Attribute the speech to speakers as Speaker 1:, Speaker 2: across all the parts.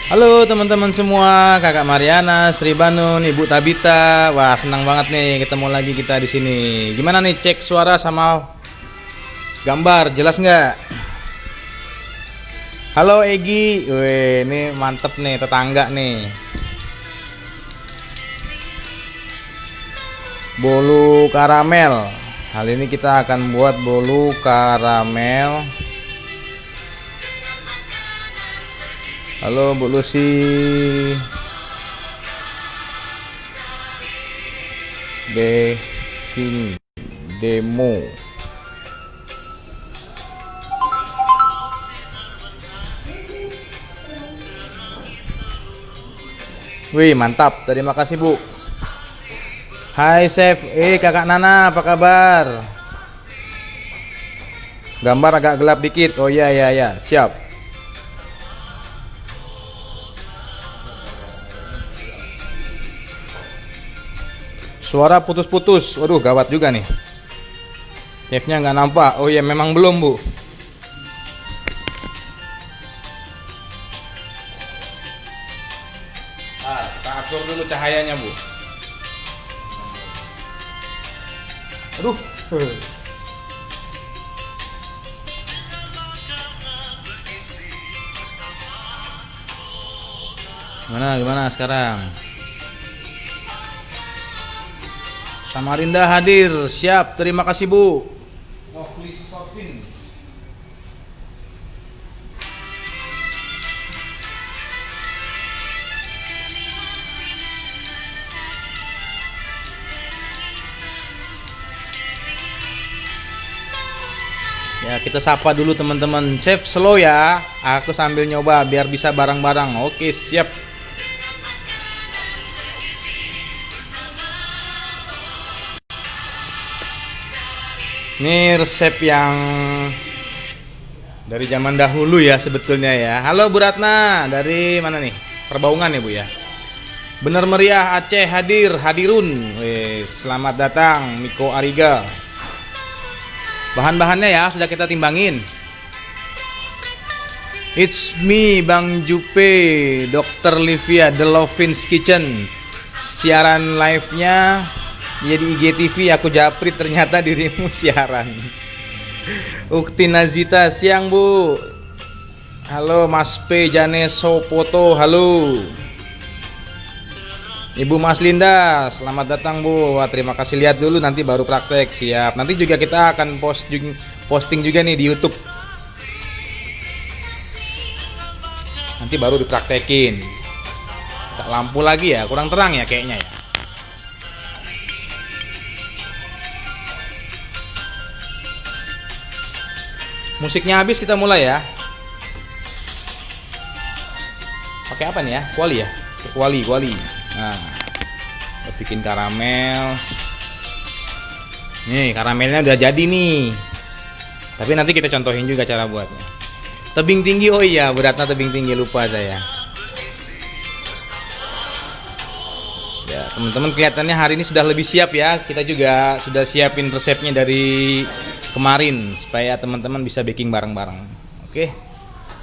Speaker 1: Halo teman-teman semua, Kakak Mariana, Sri Banun, Ibu Tabita. Wah, senang banget nih ketemu lagi kita di sini. Gimana nih cek suara sama gambar, jelas nggak? Halo Egi, weh, ini mantep nih tetangga nih. Bolu karamel. Hal ini kita akan buat bolu karamel. Halo Bu Lucy. Baking demo. Wih, mantap. Terima kasih, Bu. Hai Chef, Kakak Nana, apa kabar? Gambar agak gelap dikit. Oh iya iya iya, siap. Suara putus-putus. Waduh, gawat juga nih. Chefnya nggak nampak. Oh iya, memang belum, Bu. Kita atur dulu cahayanya, Bu. Aduh. Gimana sekarang? Samarinda hadir, siap. Terima kasih, Bu. Oh, please stopin. Ya, kita sapa dulu teman-teman. Chef slow ya. Aku sambil nyoba biar bisa bareng-bareng. Oke, siap. Ini resep yang dari zaman dahulu ya sebetulnya ya. Halo Bu Ratna, dari mana nih? Perbaungan ya Bu ya. Bener meriah Aceh hadirun. Selamat datang Miko Ariga. Bahan-bahannya ya sudah kita timbangin. It's me Bang Jupe, Dr. Livia, The Lovins Kitchen. Siaran live-nya jadi IGTV, aku japri ternyata dirimu siaran. Ukti Nazita, siang Bu. Halo Mas P Jane Sopoto, halo. Ibu Mas Linda, selamat datang Bu. Wah, terima kasih, lihat dulu nanti baru praktek, siap. Nanti juga kita akan posting juga nih di YouTube. Nanti baru dipraktekin. Tak lampu lagi ya, kurang terang ya kayaknya ya. Musiknya habis, kita mulai ya. Pakai apa nih ya? Kuali ya? Kuali. Nah, kita bikin karamel. Nih, karamelnya udah jadi nih. Tapi nanti kita contohin juga cara buatnya. Tebing tinggi, oh iya, beratnya tebing tinggi, lupa saya. Ya, teman-teman kelihatannya hari ini sudah lebih siap ya. Kita juga sudah siapin resepnya dari kemarin supaya teman-teman bisa baking bareng-bareng. Oke.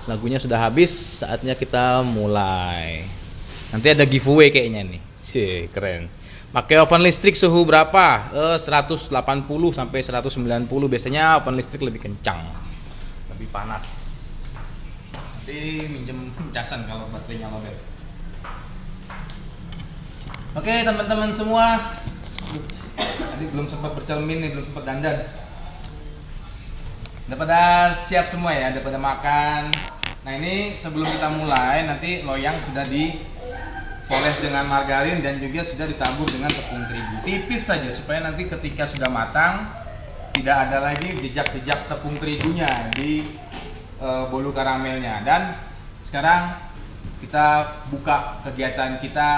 Speaker 1: Lagunya sudah habis, saatnya kita mulai. Nanti ada giveaway kayaknya nih. Sih, keren. Pakai oven listrik suhu berapa? 180 sampai 190. Biasanya oven listrik lebih kencang. Lebih panas. Nanti minjem casan kalau baterainya lobet. Oke, teman-teman semua. Tadi belum sempat bercermin nih, belum sempat dandan. Udah pada siap semua ya, udah pada makan. Nah, ini sebelum kita mulai, nanti loyang sudah dipoles dengan margarin dan juga sudah ditabur dengan tepung terigu. Tipis saja supaya nanti ketika sudah matang tidak ada lagi jejak-jejak tepung terigunya di bolu karamelnya. Dan sekarang kita buka kegiatan kita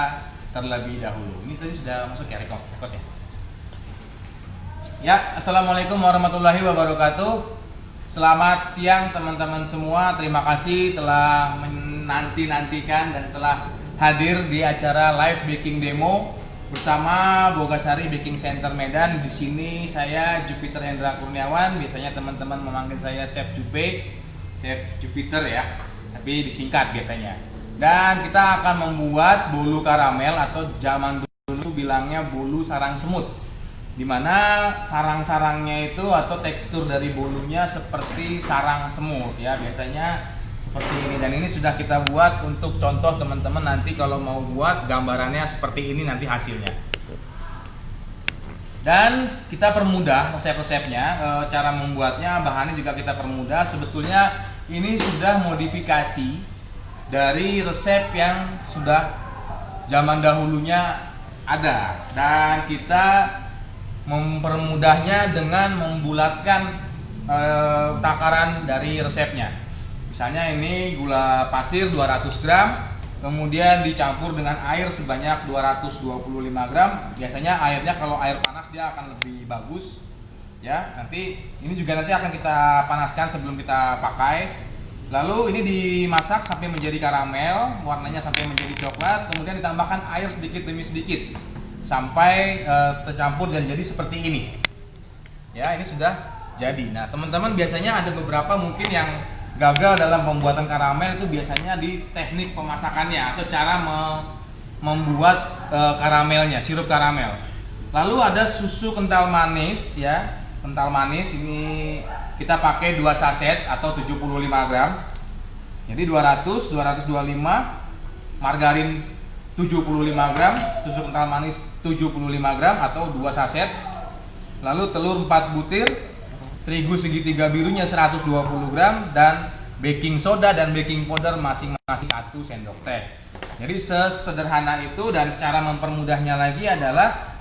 Speaker 1: terlebih dahulu. Ini tadi sudah masuk ya, record ya. Ya, assalamualaikum warahmatullahi wabarakatuh. Selamat siang teman-teman semua. Terima kasih telah menanti-nantikan dan telah hadir di acara live baking demo bersama Bogasari Baking Center Medan. Di sini saya Jupiter Hendra Kurniawan. Biasanya teman-teman memanggil saya Chef Jupe, Chef Jupiter ya. Tapi disingkat biasanya. Dan kita akan membuat bolu karamel atau zaman dulu bilangnya bolu sarang semut. Dimana sarang-sarangnya itu atau tekstur dari bolunya seperti sarang semut ya, biasanya seperti ini. Dan ini sudah kita buat untuk contoh teman-teman nanti kalau mau buat gambarannya seperti ini nanti hasilnya. Dan kita permudah resep-resepnya, cara membuatnya, bahannya juga kita permudah. Sebetulnya ini sudah modifikasi dari resep yang sudah zaman dahulunya ada, dan kita mempermudahnya dengan membulatkan takaran dari resepnya. Misalnya ini gula pasir 200 gram, kemudian dicampur dengan air sebanyak 225 gram. Biasanya airnya kalau air panas dia akan lebih bagus ya. Nanti ini juga nanti akan kita panaskan sebelum kita pakai. Lalu ini dimasak sampai menjadi karamel, warnanya sampai menjadi coklat, kemudian ditambahkan air sedikit demi sedikit sampai tercampur dan jadi seperti ini. Ya, ini sudah jadi. Nah, teman-teman biasanya ada beberapa mungkin yang gagal dalam pembuatan karamel itu biasanya di teknik pemasakannya atau cara membuat karamelnya, sirup karamel. Lalu ada susu kental manis ya. Kental manis ini kita pakai 2 saset atau 75 gram. Jadi 200, 225, margarin 75 gram, susu kental manis 75 gram atau 2 saset. Lalu telur 4 butir, terigu segitiga birunya 120 gram, dan baking soda dan baking powder masing-masing 1 sendok teh. Jadi sesederhana itu, dan cara mempermudahnya lagi adalah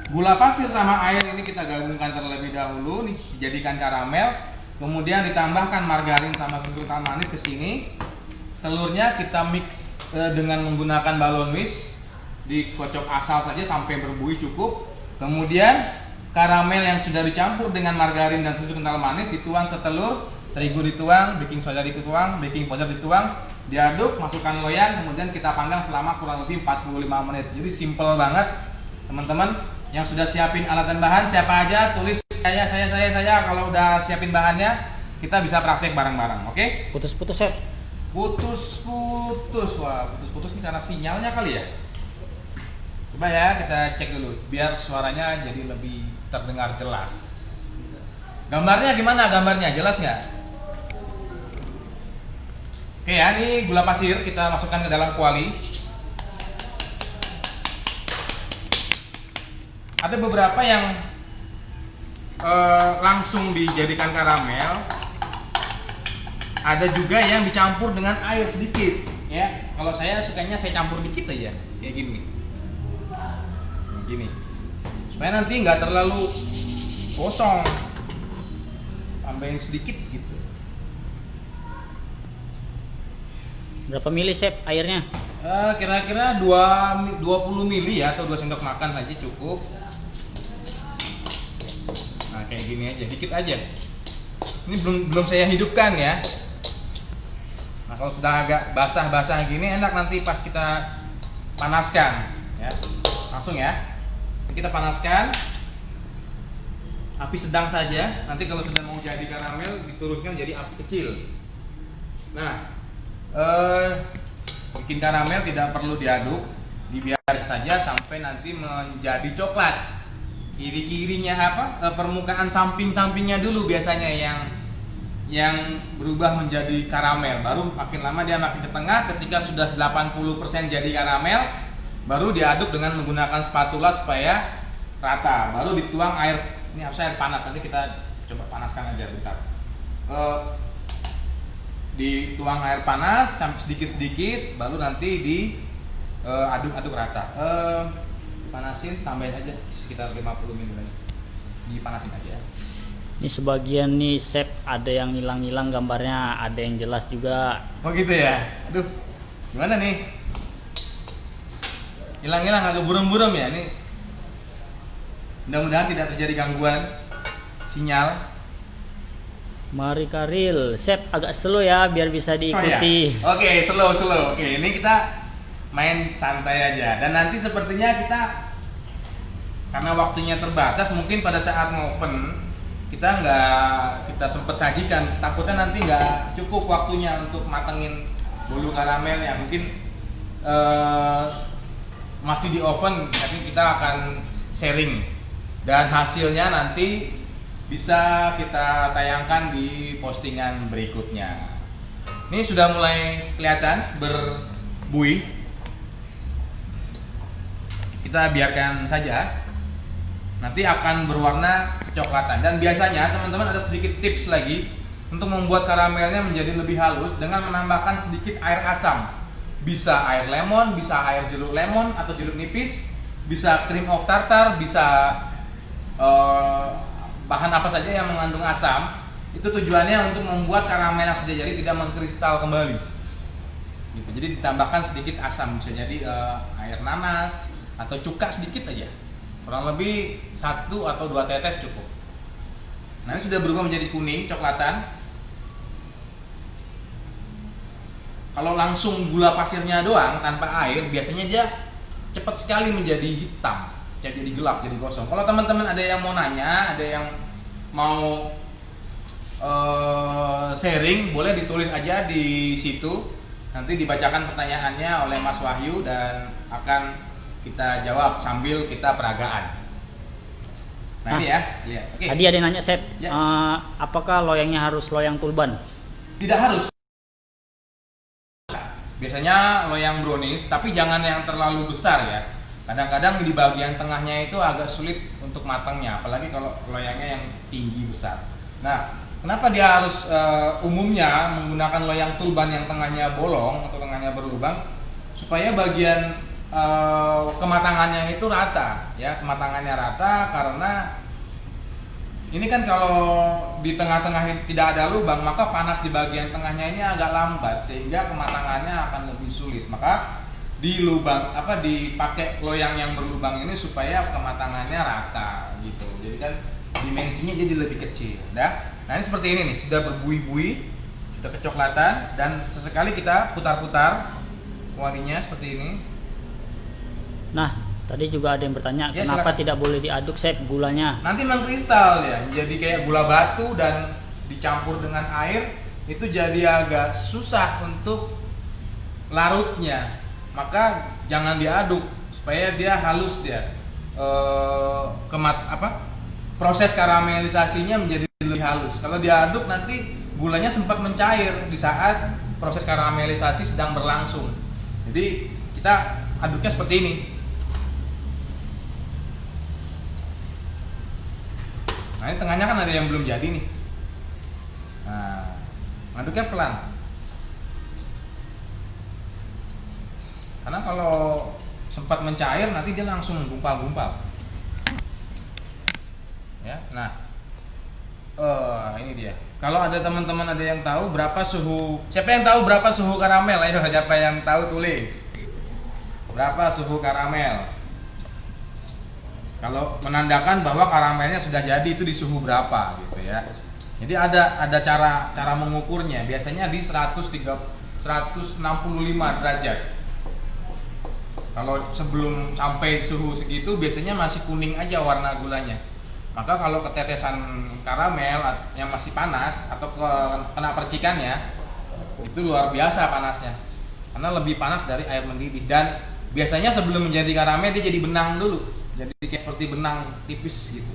Speaker 1: gula pasir sama air ini kita gabungkan terlebih dahulu, nih dijadikan karamel, kemudian ditambahkan margarin sama susu kental manis ke sini. Telurnya kita mix dengan menggunakan balon whisk, dikocok asal saja sampai berbuih cukup. Kemudian karamel yang sudah dicampur dengan margarin dan susu kental manis dituang ke telur, terigu dituang, baking soda dituang, baking powder dituang, diaduk, masukkan loyang, kemudian kita panggang selama kurang lebih 45 menit. Jadi simple banget teman-teman. Yang sudah siapin alat dan bahan siapa aja, tulis saya. Kalau udah siapin bahannya kita bisa praktek bareng-bareng. Oke?
Speaker 2: Putus-putus ya.
Speaker 1: Putus-putus. Wah, putus-putus ini karena sinyalnya kali ya. Coba ya kita cek dulu biar suaranya jadi lebih terdengar jelas. Gambarnya gimana? Gambarnya jelas nggak? Oke ya, ini gula pasir kita masukkan ke dalam kuali. Ada beberapa yang langsung dijadikan karamel. Ada juga yang dicampur dengan air sedikit ya. Kalau saya sukanya saya campur dikit aja kayak gini. Gini. Supaya nanti nggak terlalu kosong. Tambahin sedikit gitu.
Speaker 2: Berapa mili Chef airnya?
Speaker 1: Kira-kira 20 mili ya, atau 2 sendok makan saja cukup. Nah, kayak gini aja, dikit aja. Ini belum saya hidupkan ya. Nah, kalau sudah agak basah-basah gini enak nanti pas kita panaskan ya. Langsung ya. Kita panaskan. Api sedang saja. Nanti kalau sudah mau jadi karamel diturunkan jadi api kecil. Nah, bikin karamel tidak perlu diaduk, dibiarkan saja sampai nanti menjadi coklat. Kiri-kirinya permukaan samping-sampingnya dulu biasanya yang berubah menjadi karamel. Baru makin lama dia makin ke tengah. Ketika sudah 80% jadi karamel, baru diaduk dengan menggunakan spatula supaya rata. Baru dituang air. Ini harusnya air panas. Nanti kita coba panaskan aja bentar. Dituang air panas sampai sedikit-sedikit, baru nanti diaduk-aduk rata. Panasin, tambahin aja sekitar 50 menit lagi. Dipanasin aja.
Speaker 2: Ini sebagian nih Chef ada yang hilang-hilang gambarnya, ada yang jelas juga.
Speaker 1: Oh gitu ya. Aduh, gimana nih? Hilang-hilang agak buram-buram ya nih. Mudah-mudahan tidak terjadi gangguan sinyal.
Speaker 2: Mari Karil, Chef agak slow ya biar bisa diikuti.
Speaker 1: Oh, ya? Oke, slow. Oke, ini kita main santai aja. Dan nanti sepertinya karena waktunya terbatas, mungkin pada saat ngoven kita sempat sajikan. Takutnya nanti nggak cukup waktunya untuk matengin bolu karamelnya. Mungkin masih di oven, tapi kita akan sharing dan hasilnya nanti bisa kita tayangkan di postingan berikutnya. Ini sudah mulai kelihatan berbuih. Kita biarkan saja. Nanti akan berwarna kecoklatan. Dan biasanya teman-teman ada sedikit tips lagi untuk membuat karamelnya menjadi lebih halus dengan menambahkan sedikit air asam. Bisa air lemon, bisa air jeruk lemon atau jeruk nipis, bisa cream of tartar, bisa bahan apa saja yang mengandung asam. Itu tujuannya untuk membuat karamel yang sudah jadi tidak mengkristal kembali. Gitu. Jadi ditambahkan sedikit asam, bisa jadi air nanas atau cuka sedikit aja. Kurang lebih 1 atau 2 tetes cukup. Nah, ini sudah berubah menjadi kuning, coklatan. Kalau langsung gula pasirnya doang tanpa air, biasanya dia cepat sekali menjadi hitam, jadi gelap, jadi gosong. Kalau teman-teman ada yang mau nanya, ada yang mau sharing, boleh ditulis aja di situ. Nanti dibacakan pertanyaannya oleh Mas Wahyu dan akan kita jawab sambil kita peragaan. Nah, ini ya, lihat. Oke.
Speaker 2: Tadi ada yang nanya, Chef,
Speaker 1: Ya.
Speaker 2: Apakah loyangnya harus loyang tulban?
Speaker 1: Tidak harus. Biasanya loyang brownies, tapi jangan yang terlalu besar ya. Kadang-kadang di bagian tengahnya itu agak sulit untuk matangnya, apalagi kalau loyangnya yang tinggi besar. Nah, kenapa dia harus umumnya menggunakan loyang tulban yang tengahnya bolong atau tengahnya berlubang? Supaya bagian kematangannya itu rata, ya, kematangannya rata karena ini kan kalau di tengah-tengah tidak ada lubang, maka panas di bagian tengahnya ini agak lambat sehingga kematangannya akan lebih sulit. Maka di lubang dipakai loyang yang berlubang ini supaya kematangannya rata gitu. Jadi kan dimensinya jadi lebih kecil, dah. Nah, ini seperti ini nih, sudah berbuih-buih, sudah kecoklatan dan sesekali kita putar-putar kualinya seperti ini.
Speaker 2: Nah, tadi juga ada yang bertanya,
Speaker 1: Ya,
Speaker 2: kenapa
Speaker 1: silakan.
Speaker 2: tidak boleh diaduk, Chef, gulanya?
Speaker 1: Nanti mengkristal ya, jadi kayak gula batu dan dicampur dengan air itu jadi agak susah untuk larutnya. Maka jangan diaduk supaya dia halus dia. Proses karamelisasinya menjadi lebih halus. Kalau diaduk nanti gulanya sempat mencair di saat proses karamelisasi sedang berlangsung. Jadi kita aduknya seperti ini. Nah, ini tengahnya kan ada yang belum jadi nih. Nah, ngaduknya pelan. Karena kalau sempat mencair nanti dia langsung gumpal-gumpal. Ya, nah, ini dia. Kalau ada teman-teman ada yang tahu berapa suhu? Siapa yang tahu berapa suhu karamel? Ayo, siapa yang tahu tulis. Berapa suhu karamel? Kalau menandakan bahwa karamelnya sudah jadi itu di suhu berapa gitu ya. Jadi ada cara mengukurnya. Biasanya di 165 derajat. Kalau sebelum sampai suhu segitu biasanya masih kuning aja warna gulanya. Maka kalau ketetesan karamel yang masih panas atau kena percikannya itu luar biasa panasnya. Karena lebih panas dari air mendidih dan biasanya sebelum menjadi karamel dia jadi benang dulu. Jadi kayak seperti benang tipis gitu.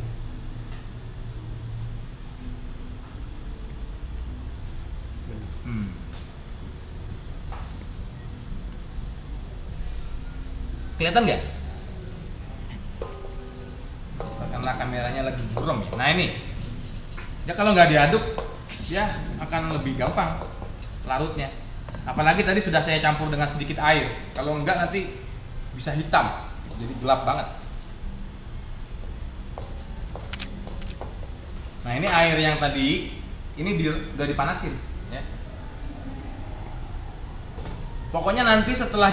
Speaker 1: Kelihatan nggak? Karena kameranya lagi buram ya. Nah, ini. Ya kalau nggak diaduk, dia akan lebih gampang larutnya. Apalagi tadi sudah saya campur dengan sedikit air. Kalau enggak nanti bisa hitam, jadi gelap banget. Nah, ini air yang tadi ini udah dipanasin ya. Pokoknya nanti setelah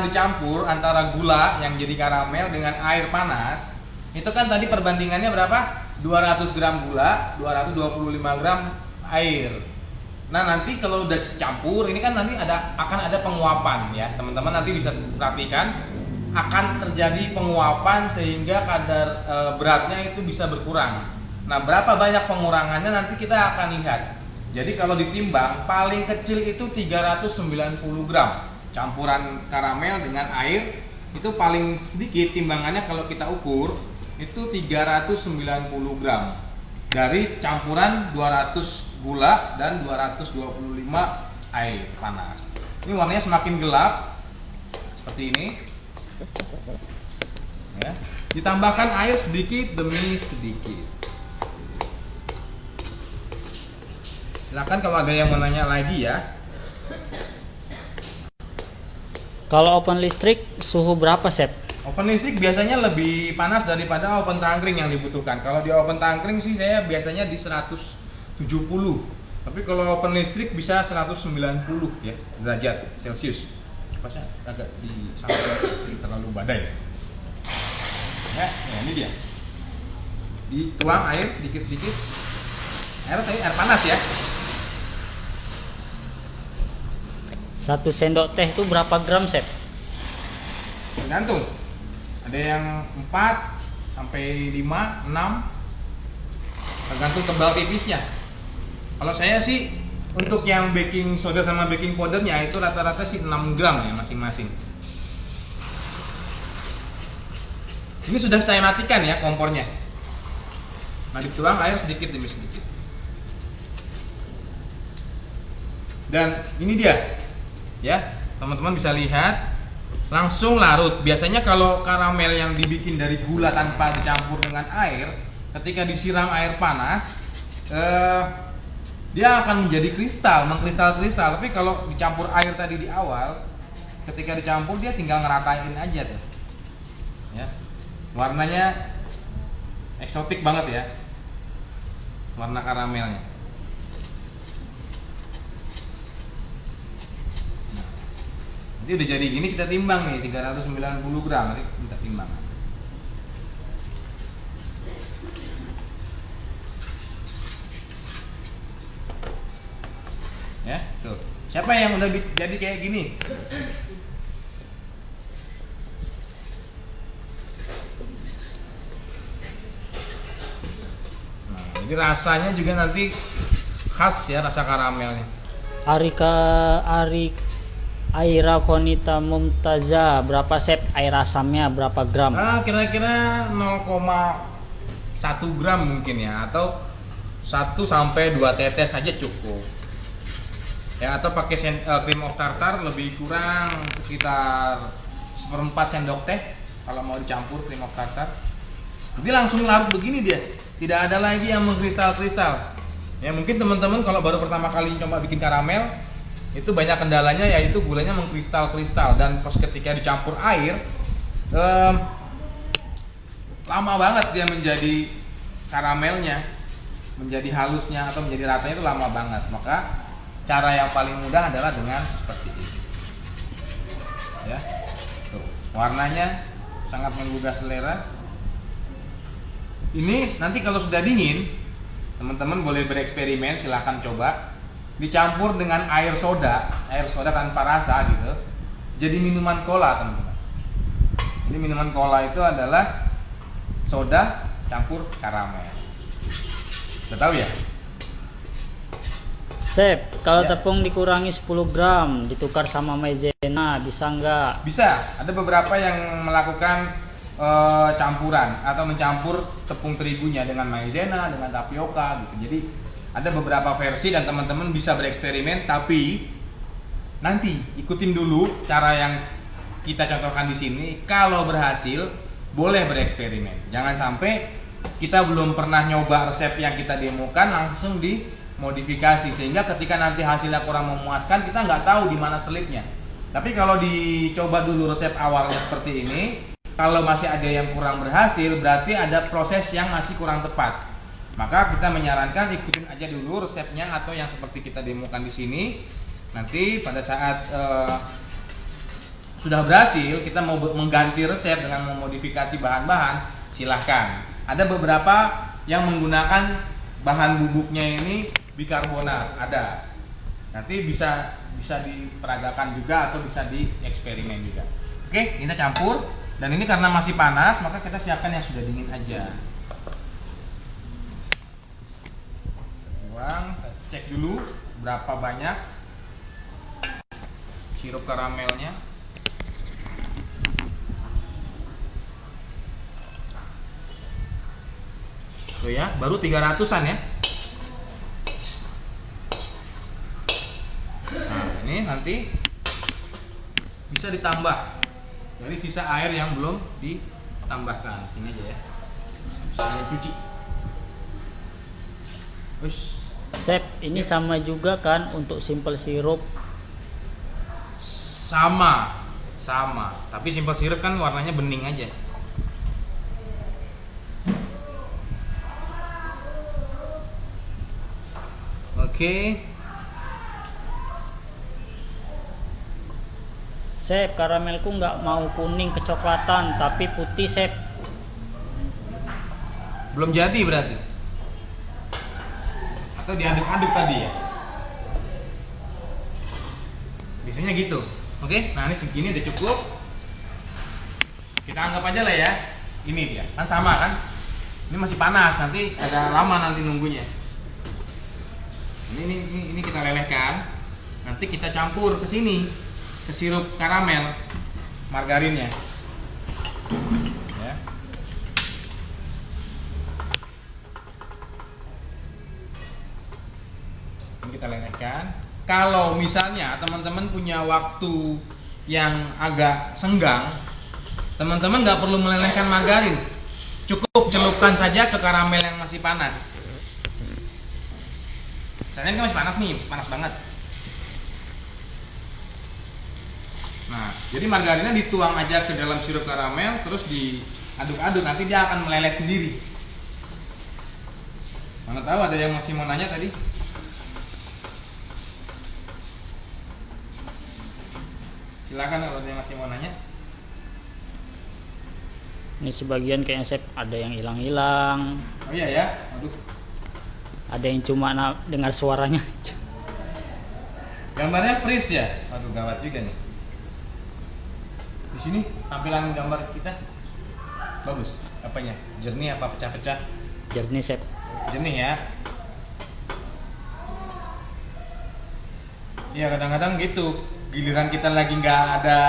Speaker 1: dicampur antara gula yang jadi karamel dengan air panas, itu kan tadi perbandingannya berapa? 200 gram gula, 225 gram air. Nah, nanti kalau udah campur, ini kan nanti akan ada penguapan ya. Teman-teman nanti bisa perhatikan akan terjadi penguapan sehingga kadar beratnya itu bisa berkurang. Nah, berapa banyak pengurangannya nanti kita akan lihat. Jadi kalau ditimbang paling kecil itu 390 gram. Campuran karamel dengan air itu paling sedikit timbangannya kalau kita ukur itu 390 gram. Dari campuran 200 gula dan 225 air panas. Ini warnanya semakin gelap seperti ini. Ya. Ditambahkan air sedikit demi sedikit. Silakan kalau ada yang mau nanya lagi ya.
Speaker 2: Kalau open listrik suhu berapa, Sep?
Speaker 1: Open listrik biasanya lebih panas daripada open tangkring yang dibutuhkan. Kalau di open tangkring sih saya biasanya di 170. Tapi kalau open listrik bisa 190 ya derajat Celcius. Pasnya agak di samping terlalu badai. Ya, ini dia. Dituang air sedikit-sedikit. Air panas ya.
Speaker 2: 1 sendok teh itu berapa gram, Sep?
Speaker 1: Tergantung. Ada yang 4 sampai 5, 6. Tergantung tebal tipisnya. Kalau saya sih untuk yang baking soda sama baking powdernya itu rata-rata sih 6 gram ya masing-masing. Ini sudah saya matikan ya kompornya. Nah, dituang air sedikit demi sedikit. Dan ini dia. Ya, teman-teman bisa lihat langsung larut. Biasanya kalau karamel yang dibikin dari gula tanpa dicampur dengan air, ketika disiram air panas, dia akan menjadi kristal, mengkristal-kristal. Tapi kalau dicampur air tadi di awal, ketika dicampur dia tinggal ngeratain aja tuh. Ya. Warnanya eksotik banget ya. Warna karamelnya. Jadi udah jadi gini kita timbang nih 390 gram, nanti kita timbang. Ya, tuh. Siapa yang udah jadi kayak gini? Nah, jadi rasanya juga nanti khas ya rasa karamelnya.
Speaker 2: Aira Konita Mumtaza, berapa, Sep? Air asamnya berapa gram?
Speaker 1: Kira-kira 0,1 gram mungkin ya, atau 1 sampai 2 tetes saja cukup. Ya, atau pakai cream of tartar lebih kurang sekitar 1/4 sendok teh kalau mau dicampur cream of tartar. Jadi langsung larut begini dia. Tidak ada lagi yang mengkristal-kristal. Ya, mungkin teman-teman kalau baru pertama kali coba bikin karamel, itu banyak kendalanya yaitu gulanya mengkristal-kristal dan pas ketika dicampur air lama banget dia menjadi karamelnya, menjadi halusnya atau menjadi rasanya itu lama banget. Maka cara yang paling mudah adalah dengan seperti ini. Ya. Tuh, warnanya sangat menggugah selera. Ini nanti kalau sudah dingin, teman-teman boleh bereksperimen, silahkan coba. Dicampur dengan air soda tanpa rasa gitu, jadi minuman cola teman-teman. Jadi minuman cola itu adalah soda campur karamel. Udah tahu ya?
Speaker 2: Sep, kalau
Speaker 1: Ya.
Speaker 2: tepung dikurangi 10 gram ditukar sama maizena, bisa nggak?
Speaker 1: Bisa. Ada beberapa yang melakukan campuran atau mencampur tepung terigunya dengan maizena, dengan tapioka gitu. Jadi ada beberapa versi dan teman-teman bisa bereksperimen, tapi nanti ikutin dulu cara yang kita contohkan di sini. Kalau berhasil, boleh bereksperimen. Jangan sampai kita belum pernah nyoba resep yang kita demokan langsung dimodifikasi, sehingga ketika nanti hasilnya kurang memuaskan, kita nggak tahu di mana selipnya. Tapi kalau dicoba dulu resep awalnya seperti ini, kalau masih ada yang kurang berhasil, berarti ada proses yang masih kurang tepat. Maka kita menyarankan ikutin aja dulu resepnya atau yang seperti kita demokan di sini. Nanti pada saat sudah berhasil, kita mau mengganti resep dengan memodifikasi bahan-bahan, silahkan. Ada beberapa yang menggunakan bahan bubuknya ini bikarbonat, ada. Nanti bisa diperagakan juga atau bisa dieksperimen juga. Oke, kita campur. Dan ini karena masih panas, maka kita siapkan yang sudah dingin aja. Buang. cek dulu berapa banyak sirup karamelnya. Tuh ya, baru 300-an ya. Nah, ini nanti bisa ditambah dari sisa air yang belum ditambahkan. Sini aja ya. Saya cuci. Terus
Speaker 2: Chef, ini sama juga kan untuk simple sirup?
Speaker 1: sama. Tapi simple syrup kan warnanya bening aja. Oke.
Speaker 2: Chef, karamelku nggak mau kuning kecoklatan, tapi putih, Chef.
Speaker 1: Belum jadi berarti. Atau diaduk-aduk tadi ya. Biasanya gitu. Oke, nah ini segini udah cukup. Kita anggap aja lah ya. Ini dia, kan sama kan? Ini masih panas, nanti agak lama nanti nunggunya. Ini kita lelehkan. Nanti kita campur ke sini, ke sirup karamel, margarinnya. Ya. Ini kita lelehkan. Kalau misalnya teman-teman punya waktu yang agak senggang, teman-teman nggak perlu melelehkan margarin, cukup celupkan saja ke karamel yang masih panas. Misalnya ini kan masih panas nih, masih panas banget. Nah, jadi margarinnya dituang aja ke dalam sirup karamel, terus diaduk-aduk, nanti dia akan meleleh sendiri. Mana tahu ada yang masih mau nanya tadi? Silakan kalau ada yang masih mau nanya.
Speaker 2: Ini sebagian kayaknya, Chef, ada yang hilang-hilang.
Speaker 1: Oh iya ya, aduh.
Speaker 2: Ada yang cuma dengar suaranya.
Speaker 1: Gambarnya freeze ya? Aduh, gawat juga nih. Di sini tampilan gambar kita bagus. Apanya? Jernih apa pecah-pecah?
Speaker 2: Jernih, Chef.
Speaker 1: Jernih ya. Iya, kadang-kadang gitu. Giliran kita lagi nggak ada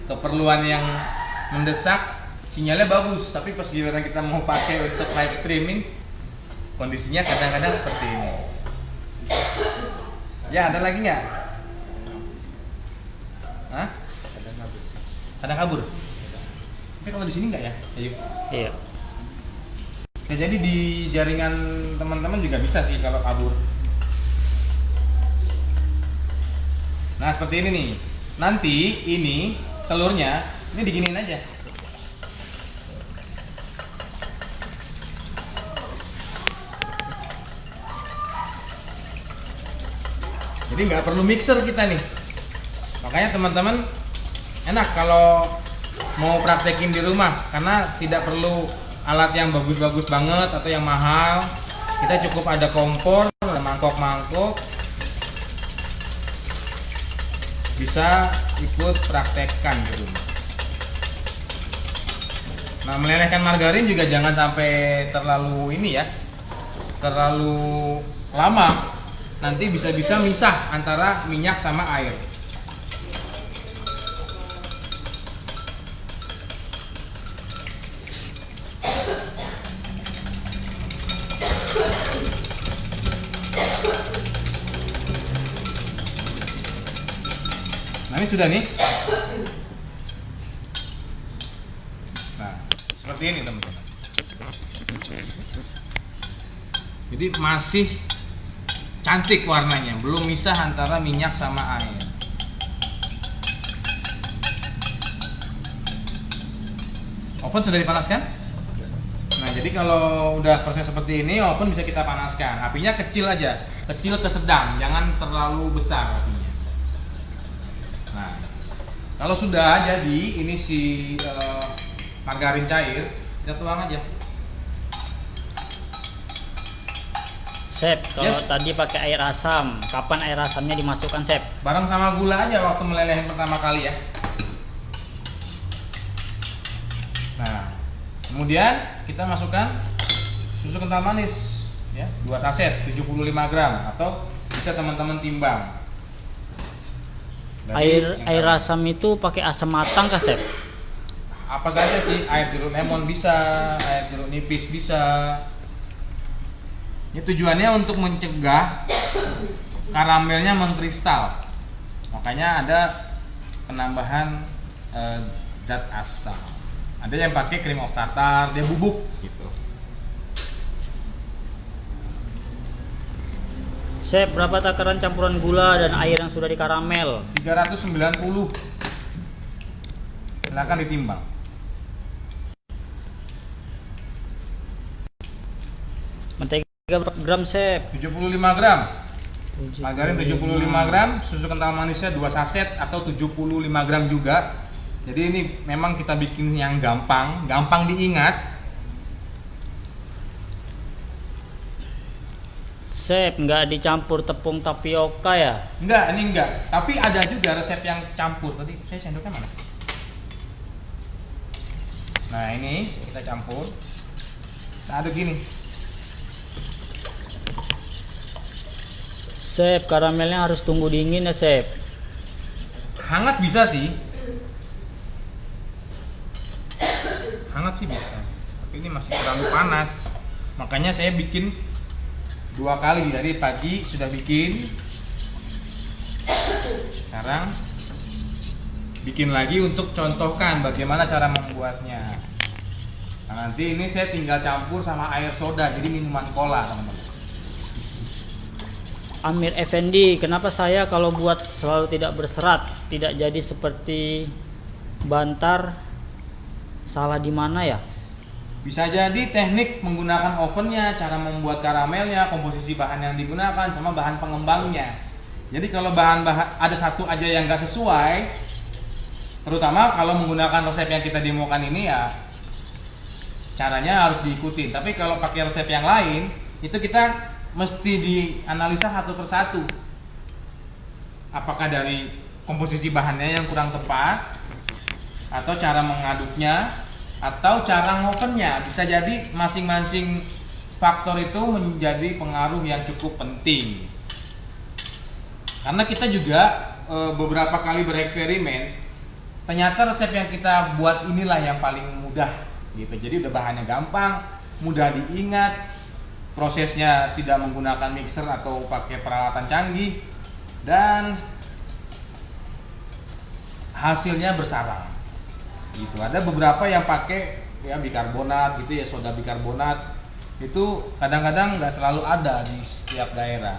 Speaker 1: keperluan yang mendesak, sinyalnya bagus. Tapi pas giliran kita mau pakai untuk live streaming, kondisinya kadang-kadang seperti ini. Ya, ada lagi nggak? Hah? Kadang kabur. Tapi kalau di sini nggak ya? Ayo.
Speaker 2: Iya.
Speaker 1: Ya, jadi di jaringan teman-teman juga bisa sih kalau kabur. Nah, seperti ini nih. Nanti ini telurnya ini diginiin aja. Jadi nggak perlu mixer kita nih. Makanya teman-teman enak kalau mau praktekin di rumah, karena tidak perlu alat yang bagus-bagus banget atau yang mahal. Kita cukup ada kompor, ada mangkok-mangkok, bisa ikut praktekkan di rumah. Nah, melelehkan margarin juga jangan sampai terlalu ini ya, terlalu lama. Nanti bisa-bisa misah antara minyak sama air. Nah, ini sudah nih. Nah, seperti ini teman-teman. Jadi masih cantik warnanya, belum misah antara minyak sama air. Oven sudah dipanaskan? Nah, jadi kalau udah proses seperti ini, oven bisa kita panaskan. Apinya kecil aja, kecil ke sedang, jangan terlalu besar apinya. Nah, kalau sudah jadi ini si margarin cair, kita tuang aja.
Speaker 2: Chef, kalau
Speaker 1: Yes.
Speaker 2: tadi pakai air asam, kapan air asamnya dimasukkan, Chef?
Speaker 1: Bareng sama gula aja waktu meleleh pertama kali ya. Nah, kemudian kita masukkan susu kental manis. ya, 2 saset 75 gram, atau bisa teman-teman timbang.
Speaker 2: Air asam itu pakai asam matang kah, Chef?
Speaker 1: Apa saja sih, air jeruk lemon bisa, air jeruk nipis bisa. Ini tujuannya untuk mencegah karamelnya mengkristal. Makanya ada penambahan zat asam. Ada yang pakai cream of tartar, dia bubuk gitu.
Speaker 2: Chef, berapa takaran campuran gula dan air yang sudah dikaramel?
Speaker 1: 390. Silakan ditimbang.
Speaker 2: Mentega berapa gram, Chef?
Speaker 1: 75 gram. Margarin 75 gram, susu kental manisnya 2 saset atau 75 gram juga. Jadi ini memang kita bikin yang gampang diingat.
Speaker 2: Chef, nggak dicampur tepung tapioka ya?
Speaker 1: Enggak, ini enggak. Tapi ada juga resep yang campur. Tadi saya sendoknya mana? Nah, ini kita campur. Kita aduk gini.
Speaker 2: Chef, karamelnya harus tunggu dingin ya, Chef?
Speaker 1: Hangat bisa sih. Hangat sih bisa. Tapi ini masih terlalu panas. Makanya saya bikin 2 kali. Jadi pagi sudah bikin, sekarang bikin lagi untuk contohkan bagaimana cara membuatnya. Nah, nanti ini saya tinggal campur sama air soda, jadi minuman cola, teman-teman.
Speaker 2: Amir Effendi, kenapa saya kalau buat selalu tidak berserat, tidak jadi seperti Bantar? Salah di mana ya?
Speaker 1: Bisa jadi teknik menggunakan ovennya, cara membuat karamelnya, komposisi bahan yang digunakan, sama bahan pengembangnya. Jadi kalau bahan-bahan ada satu aja yang nggak sesuai, terutama kalau menggunakan resep yang kita demokan ini ya, caranya harus diikutin. Tapi kalau pakai resep yang lain, itu kita mesti dianalisa satu persatu. Apakah dari komposisi bahannya yang kurang tepat, atau cara mengaduknya, atau cara ngovennya. Bisa jadi masing-masing faktor itu menjadi pengaruh yang cukup penting. Karena kita juga beberapa kali bereksperimen, ternyata resep yang kita buat inilah yang paling mudah gitu. Jadi udah bahannya gampang, mudah diingat, prosesnya tidak menggunakan mixer atau pakai peralatan canggih, dan hasilnya bersarang gitu. Ada beberapa yang pakai ya bikarbonat gitu ya, soda bikarbonat itu kadang-kadang nggak selalu ada di setiap daerah.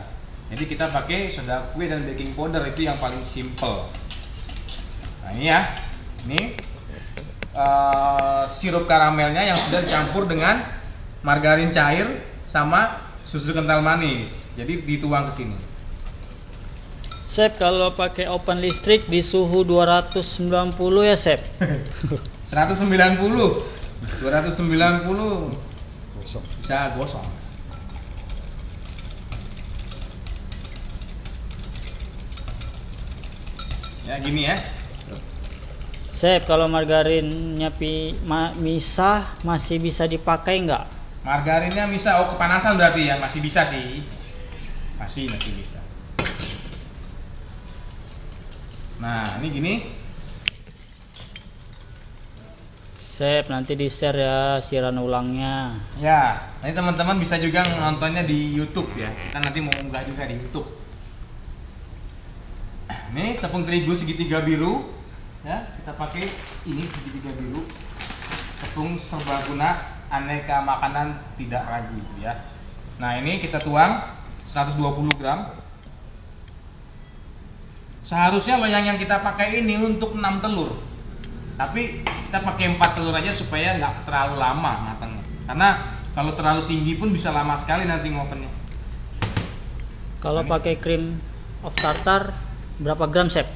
Speaker 1: Jadi kita pakai soda kue dan baking powder, itu yang paling simple. Nah ini ya, ini sirup karamelnya yang sudah dicampur dengan margarin cair sama susu kental manis. Jadi dituang ke sini.
Speaker 2: Chef, kalau pakai oven listrik di suhu 290 ya, Chef?
Speaker 1: 190, 290 bisa gosong. Ya gini ya.
Speaker 2: Chef, kalau margarinnya misah masih bisa dipakai nggak?
Speaker 1: Margarinnya bisa, oh kepanasan berarti ya, masih bisa sih. Masih bisa. Nah, ini gini.
Speaker 2: Chef, nanti di-share ya siaran ulangnya.
Speaker 1: Ya, nanti teman-teman bisa juga nontonnya di YouTube ya. Kita nanti mau unggah juga di YouTube. Ini tepung terigu segitiga biru. Ya, kita pakai ini segitiga biru. Tepung serbaguna aneka makanan tidak ragu ya. Nah, ini kita tuang 120 gram. Seharusnya loyang yang kita pakai ini untuk 6 telur. Tapi kita pakai 4 telur aja supaya nggak terlalu lama matangnya. Karena kalau terlalu tinggi pun bisa lama sekali nanti ngovennya.
Speaker 2: Kalau pakai cream of tartar berapa gram, Chef?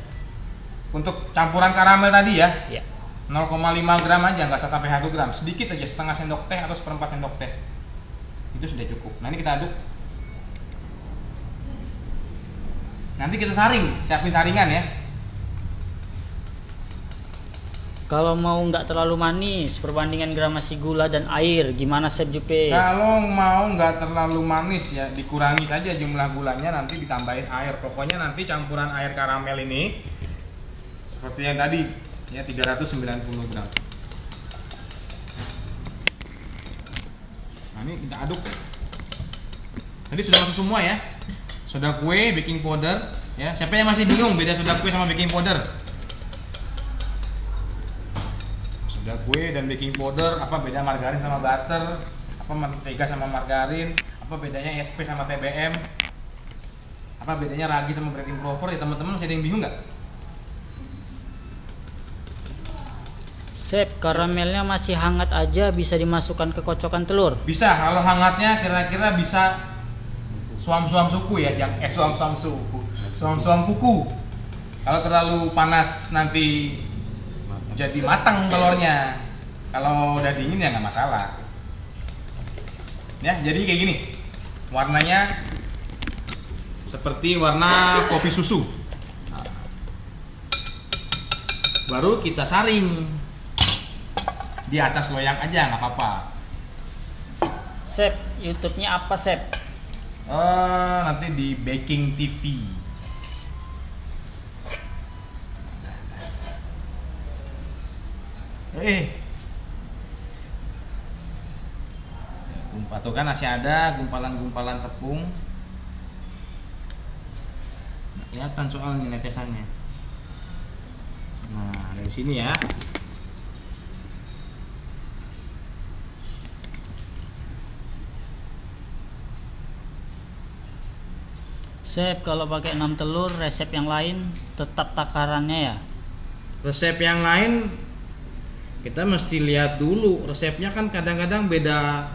Speaker 1: Untuk campuran karamel tadi ya,
Speaker 2: Ya.
Speaker 1: 0,5 gram aja, nggak usah sampai 1 gram. Sedikit aja, setengah sendok teh atau seperempat sendok teh. Itu sudah cukup. Nah, ini kita aduk. Nanti kita saring, siapin saringan ya.
Speaker 2: Kalau mau nggak terlalu manis, perbandingan gramasi gula dan air, gimana Chef Jupe?
Speaker 1: Kalau mau nggak terlalu manis ya, dikurangi saja jumlah gulanya, nanti ditambahin air. Pokoknya nanti campuran air karamel ini seperti yang tadi ya, 390 gram. Nah, ini kita aduk. Tadi sudah masuk semua ya. Soda kue, baking powder ya. Siapa yang masih bingung beda soda kue sama baking powder? Soda kue dan baking powder, apa beda margarin sama butter, apa mentega sama margarin, apa bedanya SP sama TBM, apa bedanya ragi sama bread improver, ya teman-teman masih ada yang bingung nggak?
Speaker 2: Chef, karamelnya masih hangat aja bisa dimasukkan ke kocokan telur?
Speaker 1: Bisa, kalau hangatnya kira-kira bisa suam-suam suku ya, suam-suam suku, suam-suam kuku. Kalau terlalu panas nanti jadi matang telurnya. Kalau udah dingin ya nggak masalah. Ya, jadi kayak gini. Warnanya seperti warna kopi susu. Baru kita saring di atas loyang aja, nggak apa-apa.
Speaker 2: Chef, YouTube-nya apa Chef?
Speaker 1: Nanti di Baking TV. Tuh kan masih ada gumpalan-gumpalan tepung. Nggak kelihatan soalnya netesannya. Nah, dari sini ya.
Speaker 2: Chef, kalau pakai 6 telur, resep yang lain tetap takarannya ya?
Speaker 1: Resep yang lain kita mesti lihat dulu. Resepnya kan kadang-kadang beda,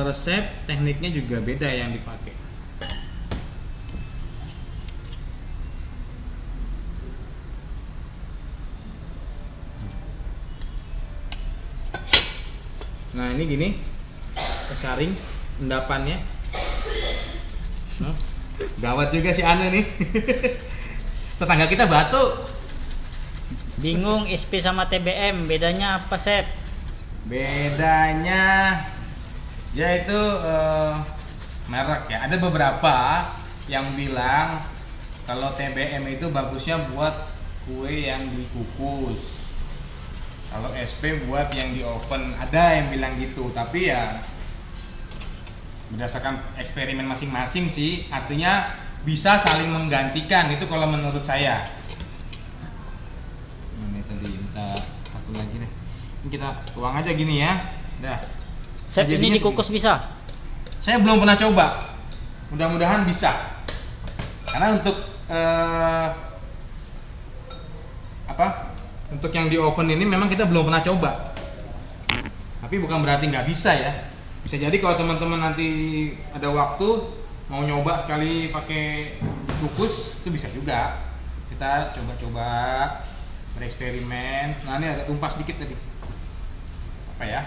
Speaker 1: resep tekniknya juga beda yang dipakai. Nah, ini gini, kesaring endapannya. Gawat juga si Anu nih. Tetangga kita batuk.
Speaker 2: Bingung SP sama TBM, bedanya apa Chef?
Speaker 1: Bedanya yaitu merek ya. Ada beberapa yang bilang kalau TBM itu bagusnya buat kue yang dikukus. Kalau SP buat yang di oven. Ada yang bilang gitu, tapi ya berdasarkan eksperimen masing-masing sih, artinya bisa saling menggantikan, itu kalau menurut saya. Ini tadi kita satu lagi deh. Ini kita tuang aja gini ya. Dah.
Speaker 2: Chef, ini dikukus
Speaker 1: segini.
Speaker 2: bisa?
Speaker 1: Saya belum pernah coba. Mudah-mudahan bisa. Karena untuk untuk yang di oven ini memang kita belum pernah coba. Tapi bukan berarti nggak bisa ya. Bisa jadi kalau teman-teman nanti ada waktu mau nyoba sekali pakai kukus, itu bisa juga. Kita coba-coba bereksperimen. Nah, ini agak tumpah sedikit tadi. Apa ya?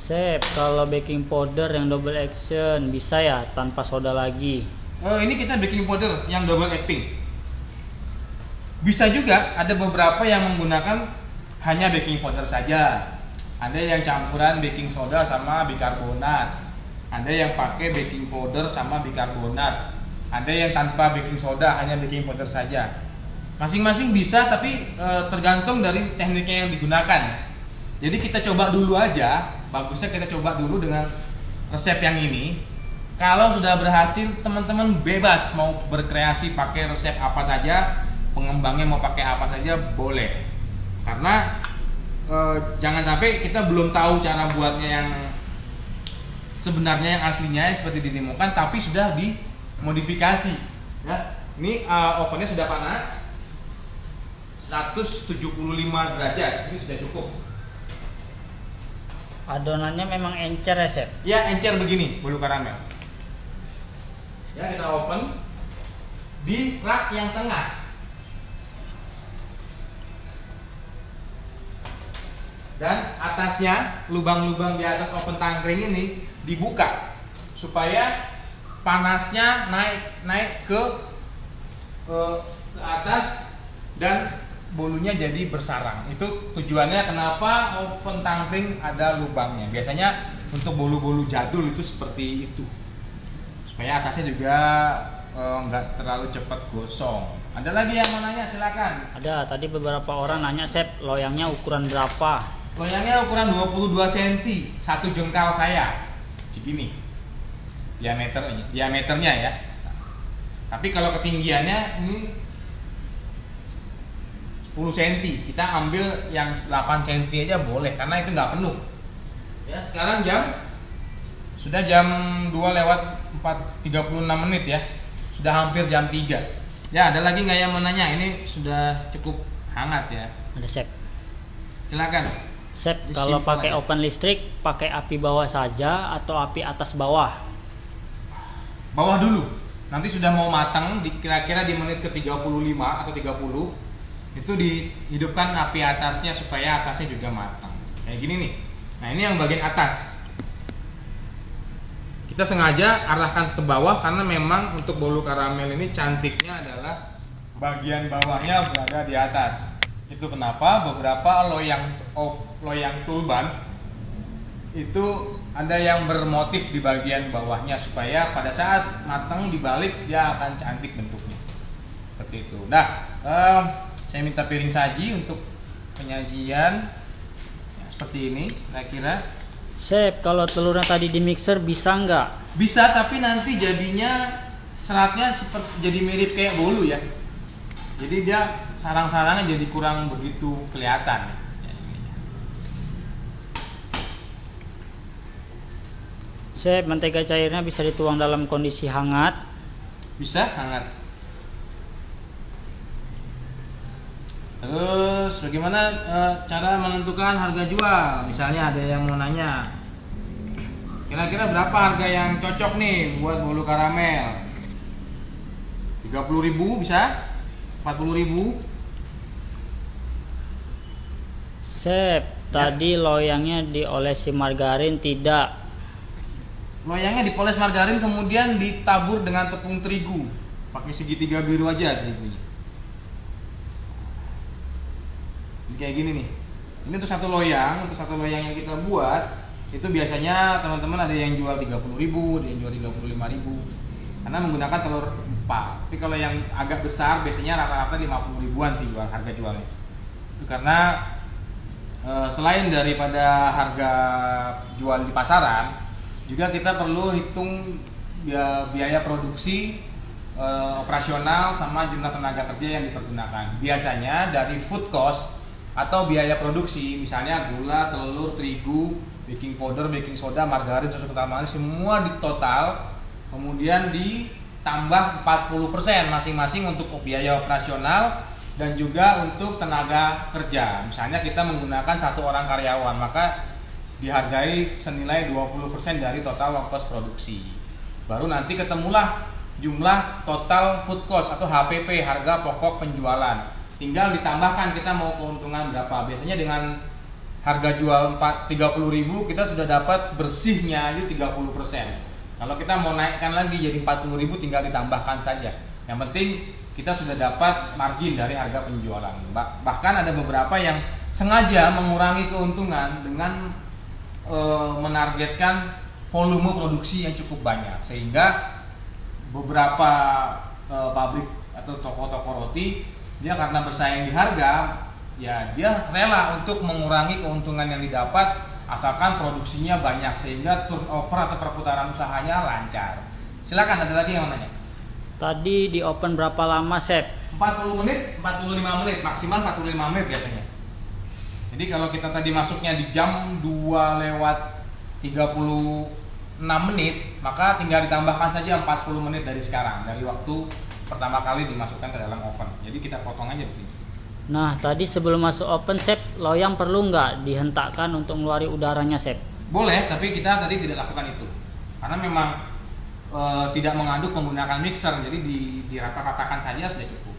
Speaker 2: Chef, kalau baking powder yang double action bisa ya tanpa soda lagi?
Speaker 1: Ini kita baking powder yang double acting. Bisa juga, ada beberapa yang menggunakan hanya baking powder saja. Ada yang campuran baking soda sama bikarbonat. Ada yang pakai baking powder sama bikarbonat. Ada yang tanpa baking soda, hanya baking powder saja. Masing-masing bisa, tapi tergantung dari tekniknya yang digunakan. Jadi kita coba dulu aja. Bagusnya kita coba dulu dengan resep yang ini. Kalau sudah berhasil, teman-teman bebas mau berkreasi pakai resep apa saja, pengembangnya mau pakai apa saja boleh. Karena jangan sampai kita belum tahu cara buatnya yang sebenarnya, yang aslinya seperti didemokan, tapi sudah dimodifikasi. Ya, ini ovennya sudah panas, 175 derajat, ini sudah cukup.
Speaker 2: Adonannya memang encer ya Chef?
Speaker 1: Ya, encer begini, bolu karamel. Ya, kita oven di rak yang tengah. Dan atasnya, lubang-lubang di atas oven tangkring ini dibuka supaya panasnya naik ke atas dan bolunya jadi bersarang. Itu tujuannya kenapa oven tangkring ada lubangnya. Biasanya untuk bolu-bolu jadul itu seperti itu, supaya atasnya juga nggak terlalu cepat gosong. Ada lagi yang mau nanya, silakan.
Speaker 2: Ada, tadi beberapa orang nanya, Chef, loyangnya ukuran berapa?
Speaker 1: Loyangnya ukuran 22 cm, satu jengkal saya, segini diameternya ya. Tapi kalau ketinggiannya ini 10 cm, kita ambil yang 8 cm aja boleh, karena itu nggak penuh. Ya, sekarang sudah jam 2:36 ya, sudah hampir jam 3. Ya, ada lagi nggak yang mau nanya? Ini sudah cukup hangat ya.
Speaker 2: Ada, Chef.
Speaker 1: Silakan.
Speaker 2: Chef, kalau
Speaker 1: Disimpan
Speaker 2: pakai
Speaker 1: aja.
Speaker 2: oven listrik, pakai api bawah saja atau api atas bawah?
Speaker 1: Bawah dulu. Nanti sudah mau matang, kira-kira di menit ke 35 atau 30, itu dihidupkan api atasnya supaya atasnya juga matang. Kayak gini nih. Nah, ini yang bagian atas. Kita sengaja arahkan ke bawah karena memang untuk bolu karamel ini cantiknya adalah bagian bawahnya berada di atas. Itu kenapa beberapa loyang tulban itu ada yang bermotif di bagian bawahnya, supaya pada saat matang dibalik dia akan cantik bentuknya. Seperti itu. Nah, saya minta piring saji untuk penyajian ya, seperti ini kira-kira.
Speaker 2: Chef, kalau telurnya tadi di mixer bisa nggak?
Speaker 1: Bisa, tapi nanti jadinya seratnya jadi mirip kayak bolu ya. Jadi dia sarang-sarangnya jadi kurang begitu kelihatan.
Speaker 2: Chef, mentega cairnya bisa dituang dalam kondisi hangat.
Speaker 1: Bisa hangat. Terus bagaimana cara menentukan harga jual? Misalnya ada yang mau nanya, kira-kira berapa harga yang cocok nih buat bolu karamel? 30.000 bisa? 40.000?
Speaker 2: Chef, tadi loyangnya diolesi margarin tidak?
Speaker 1: Loyangnya dipoles margarin kemudian ditabur dengan tepung terigu. Pakai segitiga biru aja terigunya. Kayak gini nih. Ini untuk satu loyang yang kita buat itu biasanya teman-teman ada yang jual 30.000, ada yang jual 35.000. Karena menggunakan telur 4. Tapi kalau yang agak besar biasanya rata-rata 50 ribuan sih harga jualnya. Itu karena selain daripada harga jual di pasaran, juga kita perlu hitung biaya produksi, operasional sama jumlah tenaga kerja yang dipergunakan. Biasanya dari food cost atau biaya produksi, misalnya gula, telur, terigu, baking powder, baking soda, margarin, susu kental manis, semua ditotal, kemudian ditambah 40% masing-masing untuk biaya operasional dan juga untuk tenaga kerja. Misalnya kita menggunakan 1 orang karyawan, maka dihargai senilai 20% dari total ongkos produksi. Baru nanti ketemulah jumlah total food cost atau HPP, harga pokok penjualan. Tinggal ditambahkan kita mau keuntungan berapa. Biasanya dengan harga jual 30.000 kita sudah dapat bersihnya itu 30%. Kalau kita mau naikkan lagi jadi 40.000 tinggal ditambahkan saja. Yang penting kita sudah dapat margin dari harga penjualan. Bahkan ada beberapa yang sengaja mengurangi keuntungan dengan menargetkan volume produksi yang cukup banyak, sehingga beberapa pabrik atau toko-toko roti dia karena bersaing di harga, ya dia rela untuk mengurangi keuntungan yang didapat asalkan produksinya banyak, sehingga turnover atau perputaran usahanya lancar. Silakan, ada lagi yang mau nanya?
Speaker 2: Tadi di oven berapa lama, Chef?
Speaker 1: 40 menit, 45 menit, maksimal 45 menit biasanya. Jadi kalau kita tadi masuknya di jam 2:36 menit, maka tinggal ditambahkan saja 40 menit dari sekarang, dari waktu pertama kali dimasukkan ke dalam oven. Jadi kita potong aja begini.
Speaker 2: Nah, tadi sebelum masuk oven, Chef, loyang perlu nggak dihentakkan untuk mengeluari udaranya, Chef?
Speaker 1: Boleh, tapi kita tadi tidak lakukan itu. Karena memang tidak mengaduk menggunakan mixer, jadi dirata-ratakan saja sudah cukup.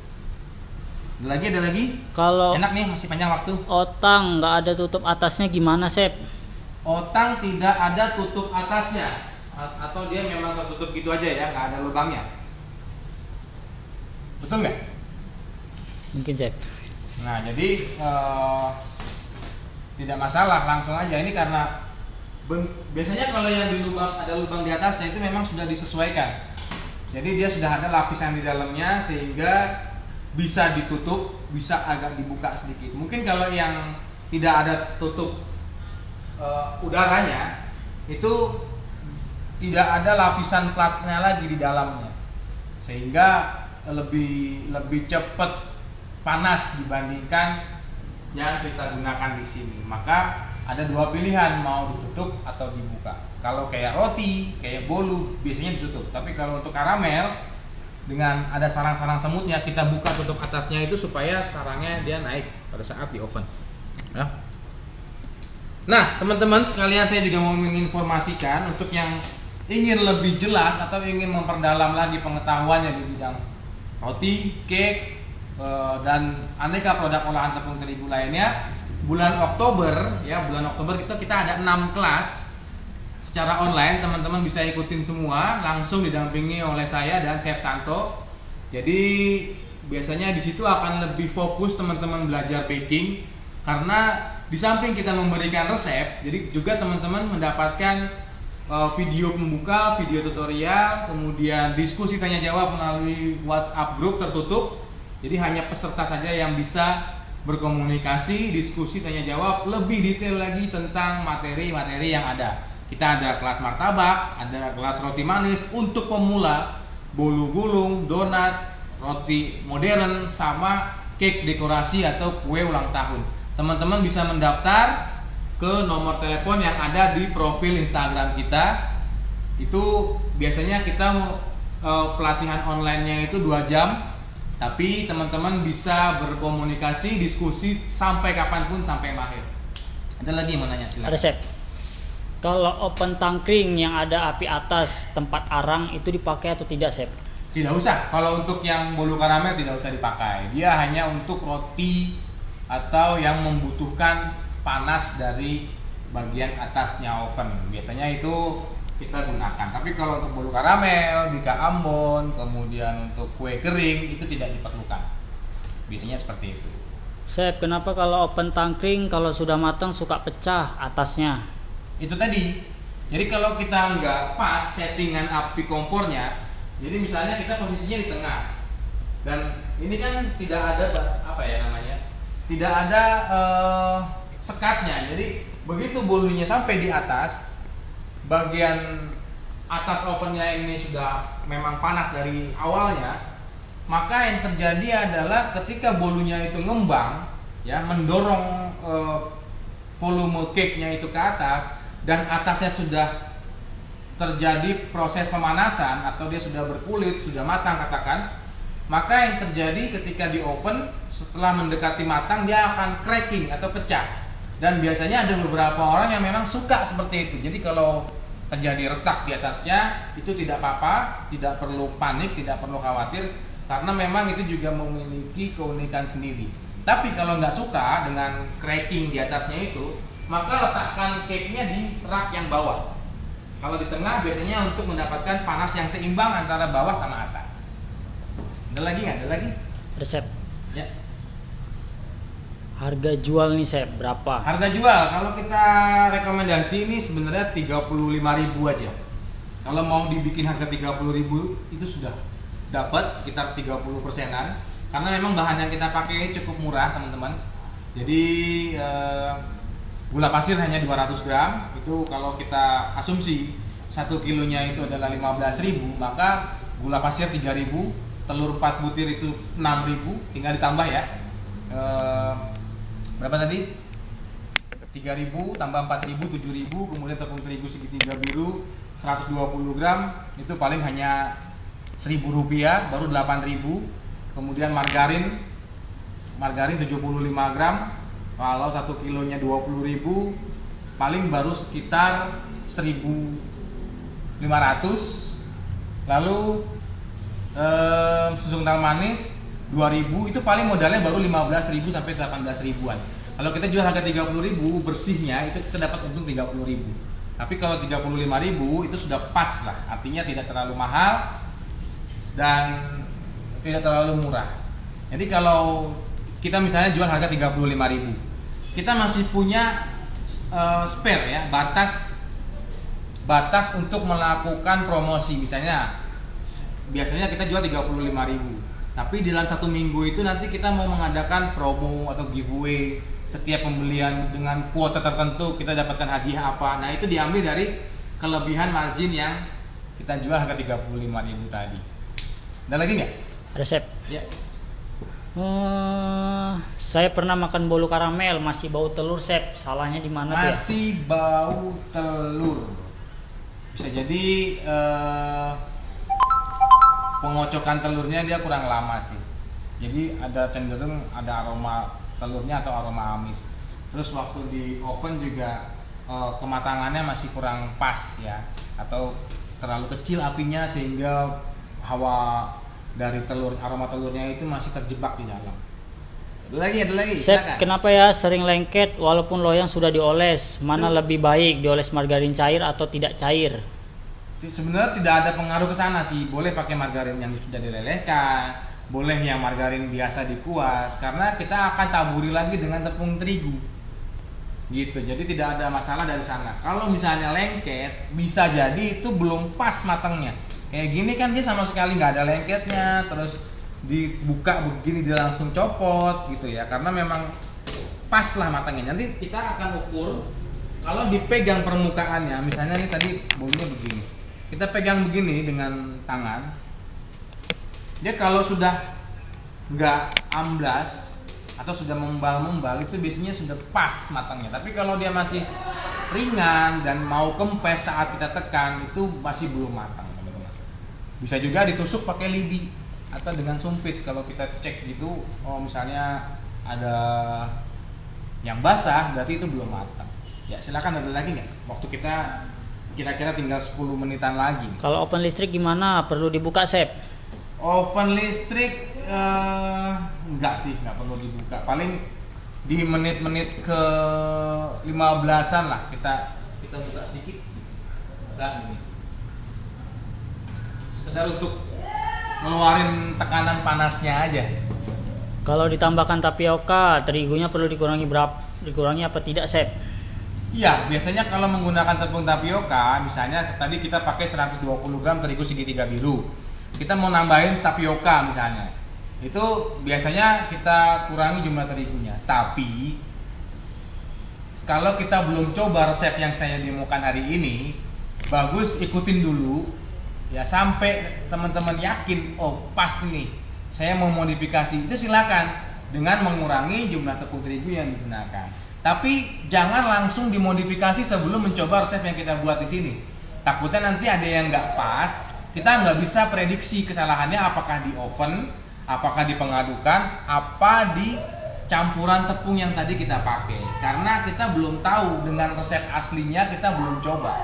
Speaker 1: Ada lagi?
Speaker 2: Kalau
Speaker 1: Enak nih, masih panjang waktu.
Speaker 2: otang nggak ada tutup atasnya gimana, Chef?
Speaker 1: Otang tidak ada tutup atasnya, atau dia memang tertutup gitu aja ya, nggak ada lubangnya. Betul nggak?
Speaker 2: Mungkin, Chef.
Speaker 1: Nah, jadi tidak masalah, langsung aja. Ini karena biasanya kalau yang di lubang, ada lubang di atasnya itu memang sudah disesuaikan. Jadi dia sudah ada lapisan di dalamnya sehingga bisa ditutup, bisa agak dibuka sedikit. Mungkin kalau yang tidak ada tutup udaranya, itu tidak ada lapisan platnya lagi di dalamnya, sehingga lebih cepat panas dibandingkan yang kita gunakan di sini. Maka ada dua pilihan, mau ditutup atau dibuka. Kalau kayak roti, kayak bolu biasanya ditutup. Tapi kalau untuk karamel dengan ada sarang-sarang semutnya, kita buka tutup atasnya itu supaya sarangnya dia naik pada saat di oven. Ya. Nah, teman-teman sekalian, saya juga mau menginformasikan untuk yang ingin lebih jelas atau ingin memperdalam lagi pengetahuannya di bidang roti, cake, dan aneka produk olahan tepung terigu lainnya. Bulan Oktober kita ada 6 kelas secara online. Teman-teman bisa ikutin semua, langsung didampingi oleh saya dan Chef Santo. Jadi biasanya di situ akan lebih fokus teman-teman belajar baking, karena di samping kita memberikan resep, jadi juga teman-teman mendapatkan video pembuka, video tutorial, kemudian diskusi tanya jawab melalui WhatsApp grup tertutup. Jadi hanya peserta saja yang bisa berkomunikasi, diskusi, tanya jawab lebih detail lagi tentang materi-materi yang ada. Kita ada kelas martabak, ada kelas roti manis untuk pemula, bolu gulung, donat, roti modern, sama cake dekorasi atau kue ulang tahun. Teman-teman bisa mendaftar ke nomor telepon yang ada di profil Instagram kita. Itu biasanya kita pelatihan online-nya itu 2 jam. Tapi teman-teman bisa berkomunikasi, diskusi sampai kapanpun, sampai mahir. Ada lagi yang mau nanya? Silakan.
Speaker 2: Ada, Chef. Kalau oven tangkring yang ada api atas tempat arang itu dipakai atau tidak, Chef?
Speaker 1: Tidak usah. Kalau untuk yang bolu karamel tidak usah dipakai. Dia hanya untuk roti atau yang membutuhkan panas dari bagian atasnya oven. Biasanya itu kita gunakan. Tapi kalau untuk bolu karamel, bika ambon, kemudian untuk kue kering itu tidak diperlukan. Biasanya seperti itu.
Speaker 2: Chef, kenapa kalau oven tangkring kalau sudah matang suka pecah atasnya?
Speaker 1: Itu tadi. Jadi kalau kita nggak pas settingan api kompornya, jadi misalnya kita posisinya di tengah, dan ini kan tidak ada tidak ada sekatnya. Jadi begitu bolunya sampai di atas, bagian atas ovennya ini sudah memang panas dari awalnya, maka yang terjadi adalah ketika bolunya itu ngembang, ya, mendorong volume cake-nya itu ke atas, dan atasnya sudah terjadi proses pemanasan atau dia sudah berkulit, sudah matang katakan, maka yang terjadi ketika di oven setelah mendekati matang dia akan cracking atau pecah. Dan biasanya ada beberapa orang yang memang suka seperti itu. Jadi kalau terjadi retak di atasnya itu tidak apa-apa, tidak perlu panik, tidak perlu khawatir, karena memang itu juga memiliki keunikan sendiri. Tapi kalau nggak suka dengan cracking di atasnya itu, maka letakkan cake-nya di rak yang bawah. Kalau di tengah biasanya untuk mendapatkan panas yang seimbang antara bawah sama atas. Ada lagi nggak? Ada lagi?
Speaker 2: Resep.
Speaker 1: Ya.
Speaker 2: Harga jual nih, Chef, berapa?
Speaker 1: Harga jual kalau kita rekomendasi ini sebenarnya 35.000 aja. Kalau mau dibikin harga 30.000 itu sudah dapat sekitar 30%-an, karena memang bahan yang kita pakai cukup murah, teman-teman. Jadi gula pasir hanya 200 gram. Itu kalau kita asumsi 1 kilonya itu adalah 15.000, maka gula pasir 3.000, telur 4 butir itu 6.000, tinggal ditambah ya. Berapa tadi? 3.000 tambah 4.000, 7.000, kemudian tepung terigu segitiga biru 120 gram, itu paling hanya Rp1.000, baru 8.000. Kemudian margarin 75 gram, kalau 1 kilonya 20.000, paling baru sekitar 1.500. Lalu susu kental manis 2.000, itu paling modalnya baru 15.000 sampai 18.000-an. Kalau kita jual harga 30.000 bersihnya, itu kita dapat untung 30.000. Tapi kalau 35.000 itu sudah pas lah, artinya tidak terlalu mahal dan tidak terlalu murah. Jadi kalau kita misalnya jual harga 35.000. Kita masih punya spare ya, batas untuk melakukan promosi. Misalnya biasanya kita jual 35.000. Tapi dalam 1 minggu itu nanti kita mau mengadakan promo atau giveaway. Setiap pembelian dengan kuota tertentu kita dapatkan hadiah apa. Nah, itu diambil dari kelebihan margin yang kita jual harga 35.000 tadi. Ada lagi nggak?
Speaker 2: Ada, Sep.
Speaker 1: Ya.
Speaker 2: Saya pernah makan bolu karamel masih bau telur, Sep. Salahnya di mana tuh ya?
Speaker 1: Masih bau telur. Bisa jadi pengocokan telurnya dia kurang lama sih. Jadi ada cenderung ada aroma telurnya atau aroma amis. Terus waktu di oven juga kematangannya masih kurang pas ya, atau terlalu kecil apinya sehingga hawa dari telur, aroma telurnya itu masih terjebak di dalam. Ada lagi.
Speaker 2: Sep, kenapa ya sering lengket walaupun loyang sudah dioles? Mana lebih baik, dioles margarin cair atau tidak cair?
Speaker 1: Sebenarnya tidak ada pengaruh ke sana sih. Boleh pakai margarin yang sudah dilelehkan, boleh yang margarin biasa dikuas, karena kita akan taburi lagi dengan tepung terigu. Gitu. Jadi tidak ada masalah dari sana. Kalau misalnya lengket, bisa jadi itu belum pas matangnya. Kayak gini kan dia sama sekali nggak ada lengketnya, terus dibuka begini dia langsung copot gitu ya, karena memang pas lah matangnya. Nanti kita akan ukur kalau dipegang permukaannya, misalnya ini tadi bolunya begini, kita pegang begini dengan tangan, dia kalau sudah nggak amblas atau sudah membal itu biasanya sudah pas matangnya. Tapi kalau dia masih ringan dan mau kempes saat kita tekan, itu masih belum matang. Bisa juga ditusuk pakai lidi atau dengan sumpit. Kalau kita cek gitu, misalnya ada yang basah, berarti itu belum matang. Ya silakan, ada lagi nggak? Waktu kita kira-kira tinggal 10 menitan lagi.
Speaker 2: Kalau oven listrik gimana? Perlu dibuka, Sep?
Speaker 1: Oven listrik enggak sih, nggak perlu dibuka. Paling di menit-menit ke 15-an lah kita buka sedikit. Buka ini. Sekedar untuk ngeluarin tekanan panasnya aja.
Speaker 2: Kalau ditambahkan tapioka, terigunya perlu dikurangi apa tidak, Sep?
Speaker 1: Iya, biasanya kalau menggunakan tepung tapioka, misalnya tadi kita pakai 120 gram terigu segitiga biru. Kita mau nambahin tapioka misalnya. Itu biasanya kita kurangi jumlah terigunya. Tapi kalau kita belum coba resep yang saya demokan hari ini, bagus ikutin dulu ya sampai teman-teman yakin, oh pas nih saya mau modifikasi, itu silakan dengan mengurangi jumlah tepung terigu yang digunakan. Tapi jangan langsung dimodifikasi sebelum mencoba resep yang kita buat di sini. Takutnya nanti ada yang nggak pas, kita nggak bisa prediksi kesalahannya apakah di oven, apakah di pengadukan, apa di campuran tepung yang tadi kita pakai. Karena kita belum tahu dengan resep aslinya, kita belum coba.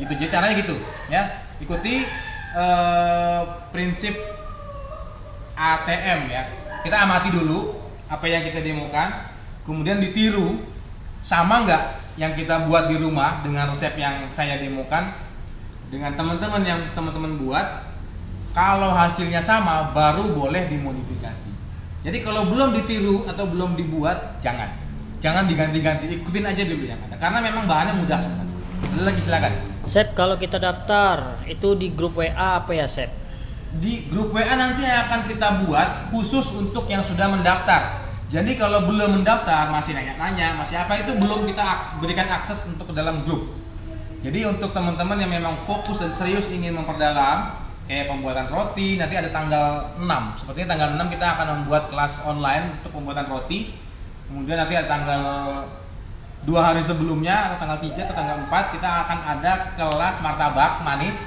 Speaker 1: Gitu, jadi caranya gitu, ya. Ikuti prinsip ATM ya. Kita amati dulu apa yang kita demokan, kemudian ditiru sama nggak yang kita buat di rumah dengan resep yang saya demokan dengan teman-teman yang teman-teman buat. Kalau hasilnya sama, baru boleh dimodifikasi. Jadi kalau belum ditiru atau belum dibuat, jangan diganti-ganti, ikutin aja dulu yang ada. Karena memang bahannya mudah sebenarnya. Ada lagi silakan.
Speaker 2: Sep, kalau kita daftar itu di grup WA apa ya, Sep?
Speaker 1: Di grup WA nanti akan kita buat khusus untuk yang sudah mendaftar. Jadi kalau belum mendaftar, masih nanya-nanya, masih apa, itu belum kita berikan akses untuk ke dalam grup. Jadi untuk teman-teman yang memang fokus dan serius ingin memperdalam kayak pembuatan roti, nanti ada tanggal 6. Sepertinya tanggal 6 kita akan membuat kelas online untuk pembuatan roti. Kemudian nanti ada tanggal 2 hari sebelumnya, atau tanggal 3 atau tanggal 4, kita akan ada kelas martabak manis.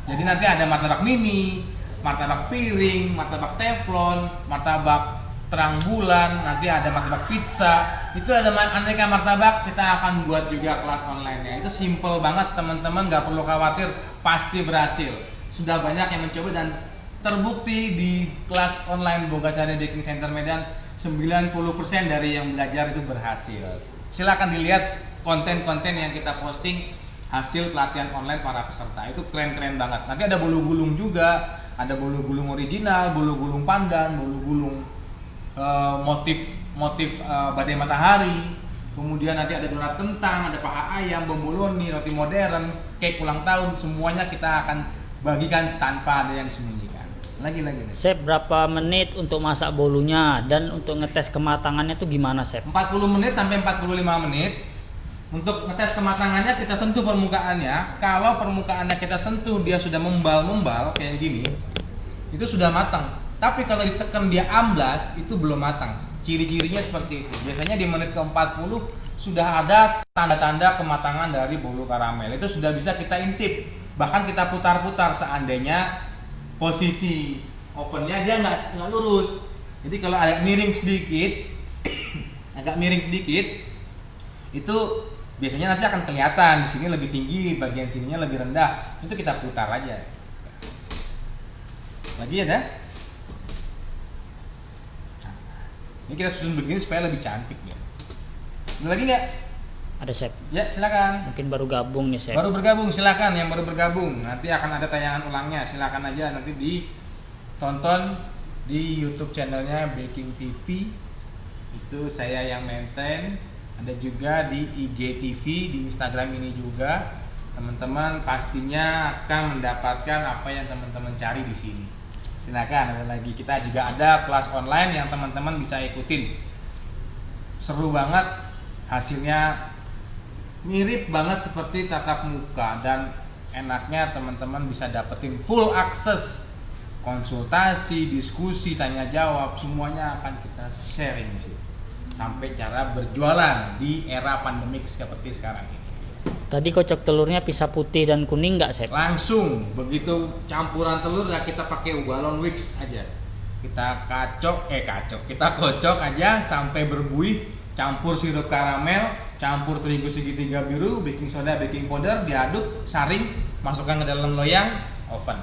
Speaker 1: Jadi nanti ada martabak mini, martabak piring, martabak teflon, martabak terang bulan, nanti ada martabak pizza. Itu ada aneka martabak, kita akan buat juga kelas online-nya. Itu simple banget teman-teman, gak perlu khawatir, pasti berhasil. Sudah banyak yang mencoba dan terbukti di kelas online Bogasari Baking Center Medan, 90% dari yang belajar itu berhasil. Silakan dilihat konten-konten yang kita posting hasil pelatihan online para peserta, itu keren-keren banget. Nanti ada bolu gulung juga, ada bolu gulung original, bolu gulung pandan, bolu gulung motif badai matahari, kemudian nanti ada donat kentang, ada paha ayam, bomboloni, roti modern, cake ulang tahun, semuanya kita akan bagikan tanpa ada yang disembunyikan. Lagi nih.
Speaker 2: Chef, berapa menit untuk masak bolunya dan untuk ngetes kematangannya itu gimana, Chef?
Speaker 1: 40 menit sampai 45 menit. Untuk ngetes kematangannya kita sentuh permukaannya. Kalau permukaannya kita sentuh dia sudah membal kayak gini, itu sudah matang. Tapi kalau ditekan dia amblas, itu belum matang. Ciri-cirinya seperti itu. Biasanya di menit ke-40 sudah ada tanda-tanda kematangan dari bolu karamel. Itu sudah bisa kita intip. Bahkan kita putar-putar seandainya posisi ovennya dia nggak lurus. Jadi kalau agak miring sedikit, itu biasanya nanti akan kelihatan di sini lebih tinggi, bagian sininya lebih rendah. Itu kita putar aja. Lagi ada? Ini kita susun begini supaya lebih cantik ya. Ada lagi nggak?
Speaker 2: Ada, Chef.
Speaker 1: Ya silakan.
Speaker 2: Mungkin baru gabung nih, Chef.
Speaker 1: Baru bergabung silakan, yang baru bergabung. Nanti akan ada tayangan ulangnya. Silakan aja nanti ditonton di YouTube channelnya Baking TV. Itu saya yang maintain. Ada juga di IGTV, di Instagram ini juga. Teman-teman pastinya akan mendapatkan apa yang teman-teman cari di sini. Silakan, ada lagi. Kita juga ada kelas online yang teman-teman bisa ikutin. Seru banget, hasilnya mirip banget seperti tatap muka, dan enaknya teman-teman bisa dapetin full akses konsultasi, diskusi, tanya jawab, semuanya akan kita sharing sih. Sampai cara berjualan di era pandemik seperti sekarang ini.
Speaker 2: Tadi kocok telurnya pisah putih dan kuning nggak, Chef?
Speaker 1: Langsung begitu campuran telur ya kita pakai balon wax aja. Kita kita kocok aja sampai berbuih, campur sirup karamel, campur terigu segitiga biru, baking soda, baking powder, diaduk, saring, masukkan ke dalam loyang, oven.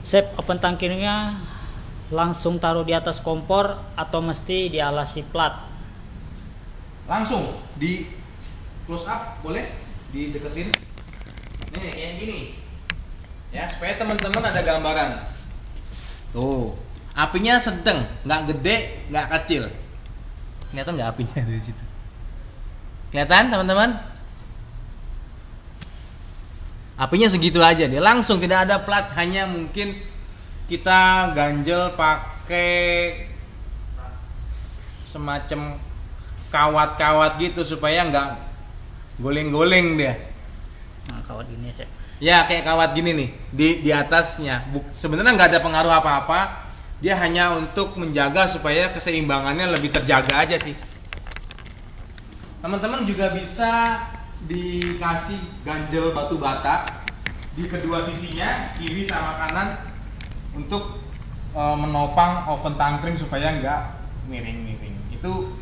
Speaker 2: Chef, oven tangkirnya langsung taruh di atas kompor atau mesti dialasi plat?
Speaker 1: Langsung di close up, boleh dideketin. Nih kayak gini. Ya, supaya teman-teman ada gambaran. Tuh, apinya sedang, nggak gede, nggak kecil. Kelihatan nggak apinya dari situ? Kelihatan teman-teman? Apinya segitu aja dia, langsung tidak ada plat, hanya mungkin kita ganjel pakai semacam kawat-kawat gitu supaya nggak goleng-goleng dia.
Speaker 2: Nah, kawat gini, Chef.
Speaker 1: Ya kayak kawat gini nih di atasnya. Sebenarnya nggak ada pengaruh apa-apa. Dia hanya untuk menjaga supaya keseimbangannya lebih terjaga aja sih. Teman-teman juga bisa dikasih ganjel batu bata di kedua sisinya, kiri sama kanan, untuk menopang oven tangkring supaya nggak miring-miring. Itu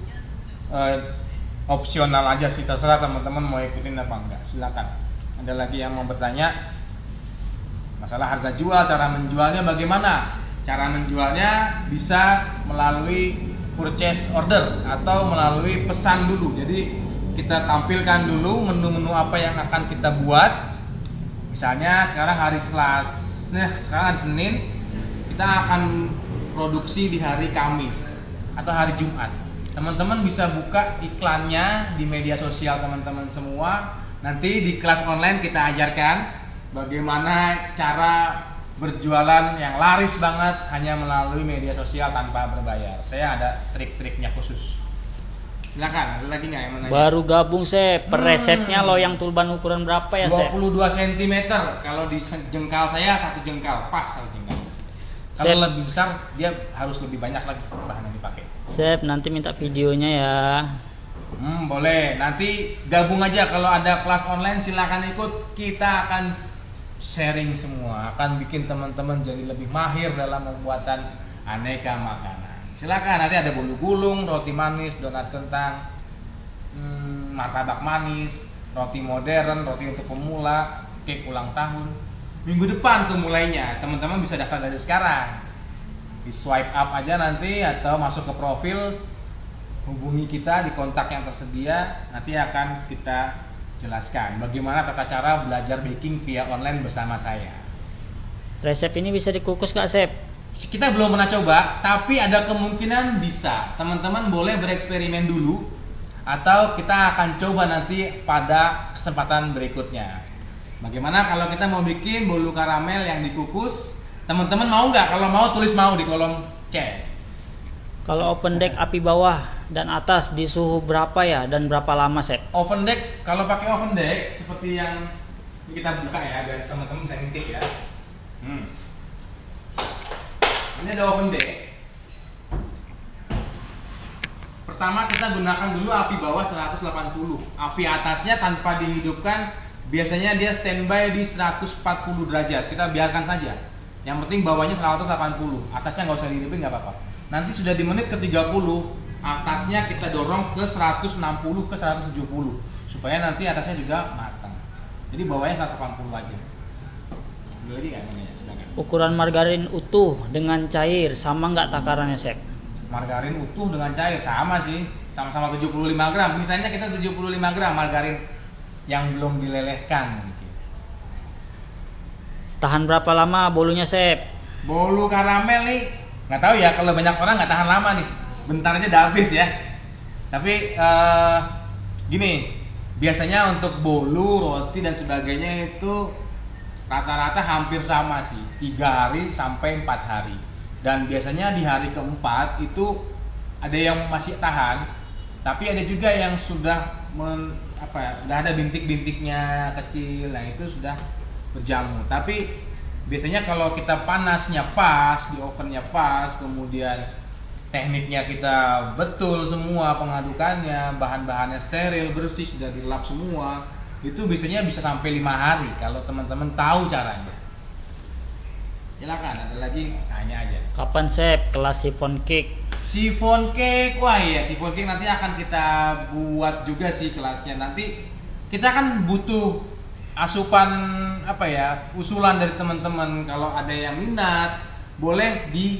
Speaker 1: opsional aja sih, terserah teman-teman mau ikutin apa enggak. Silakan. Ada lagi yang mau bertanya masalah harga jual, cara menjualnya bagaimana? Cara menjualnya bisa melalui purchase order atau melalui pesan dulu. Jadi kita tampilkan dulu menu-menu apa yang akan kita buat. Misalnya sekarang hari Selasa, sekarang hari Senin, kita akan produksi di hari Kamis atau hari Jumat. Teman-teman bisa buka iklannya di media sosial teman-teman semua. Nanti di kelas online kita ajarkan bagaimana cara berjualan yang laris banget hanya melalui media sosial tanpa berbayar. Saya ada trik-triknya khusus. Silakan, ada lagi nggak yang menanya?
Speaker 2: Baru gabung, Chef. Per resepnya loyang tulban ukuran berapa ya, Chef?
Speaker 1: 22 cm. Kalau di jengkal saya 1 jengkal, pas 1 jengkal. Kalau lebih besar dia harus lebih banyak lagi bahan yang dipakai.
Speaker 2: Chef, nanti minta videonya ya.
Speaker 1: Boleh. Nanti gabung aja kalau ada kelas online, silakan ikut. Kita akan sharing semua, akan bikin teman-teman jadi lebih mahir dalam pembuatan aneka makanan. Silakan, nanti ada bolu gulung, roti manis, donat kentang, martabak manis, roti modern, roti untuk pemula, cake ulang tahun. Minggu depan tuh mulainya, teman-teman bisa daftar dari sekarang. Di swipe up aja nanti atau masuk ke profil, hubungi kita di kontak yang tersedia, nanti akan kita jelaskan bagaimana tata cara belajar baking via online bersama saya.
Speaker 2: Resep ini bisa dikukus nggak, Chef?
Speaker 1: kita belum pernah coba, tapi ada kemungkinan bisa. Teman-teman boleh bereksperimen dulu, atau kita akan coba nanti pada kesempatan berikutnya. Bagaimana kalau kita mau bikin bolu karamel yang dikukus? Teman-teman mau nggak? Kalau mau tulis mau di kolom chat.
Speaker 2: Kalau open deck api bawah dan atas di suhu berapa ya dan berapa lama, Chef?
Speaker 1: Oven deck, kalau pakai oven deck seperti yang kita buka ya, biar teman-teman bisa ngintip ya. Ini ada oven deck. Pertama kita gunakan dulu api bawah 180. Api atasnya tanpa dihidupkan, biasanya dia standby di 140 derajat. Kita biarkan saja. Yang penting bawahnya 180, atasnya nggak usah dihidupin, nggak apa-apa. Nanti sudah di menit ke 30, atasnya kita dorong ke 160 ke 170 supaya nanti atasnya juga matang. Jadi bawahnya 180 aja. Jadi nggak namanya? Silakan.
Speaker 2: Ukuran margarin utuh dengan cair sama nggak takarannya, Chef?
Speaker 1: Margarin utuh dengan cair sama sih, sama-sama 75 gram. Misalnya kita 75 gram margarin yang belum dilelehkan.
Speaker 2: Tahan berapa lama bolunya, Chef?
Speaker 1: Bolu karamel nih, nggak tahu ya, kalau banyak orang nggak tahan lama nih, bentar aja udah habis ya. Tapi gini, biasanya untuk bolu, roti dan sebagainya itu rata-rata hampir sama sih, 3 hari sampai 4 hari. Dan biasanya di hari keempat itu ada yang masih tahan, tapi ada juga yang sudah udah ada bintik-bintiknya kecil, nah itu sudah berjamu. Tapi biasanya kalau kita panasnya pas, di ovennya pas, kemudian tekniknya kita betul semua, pengadukannya, bahan-bahannya steril, bersih, sudah dilap semua, itu biasanya bisa sampai 5 hari kalau teman-teman tahu caranya. Silakan, ada lagi tanya aja.
Speaker 2: Kapan, Chef, kelas chiffon cake?
Speaker 1: Chiffon cake, wah iya, chiffon cake nanti akan kita buat juga sih kelasnya. Nanti kita kan butuh asupan usulan dari teman-teman. Kalau ada yang minat, boleh di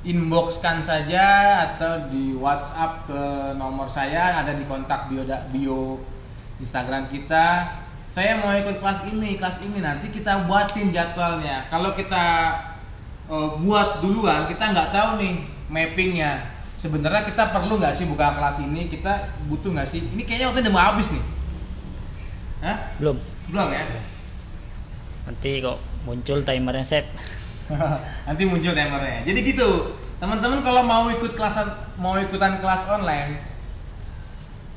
Speaker 1: inboxkan saja atau di WhatsApp ke nomor saya, ada di kontak bio Instagram kita. Saya mau ikut kelas ini, nanti kita buatin jadwalnya. Kalau kita buat duluan, kita nggak tahu nih mappingnya. Sebenarnya kita perlu nggak sih buka kelas ini? Kita butuh nggak sih? Ini kayaknya waktu udah mau habis nih. Hah? Belum ya?
Speaker 2: Nanti kok muncul timernya, Chef.
Speaker 1: Nanti muncul timernya. Jadi gitu, teman-teman kalau mau ikutan kelas online,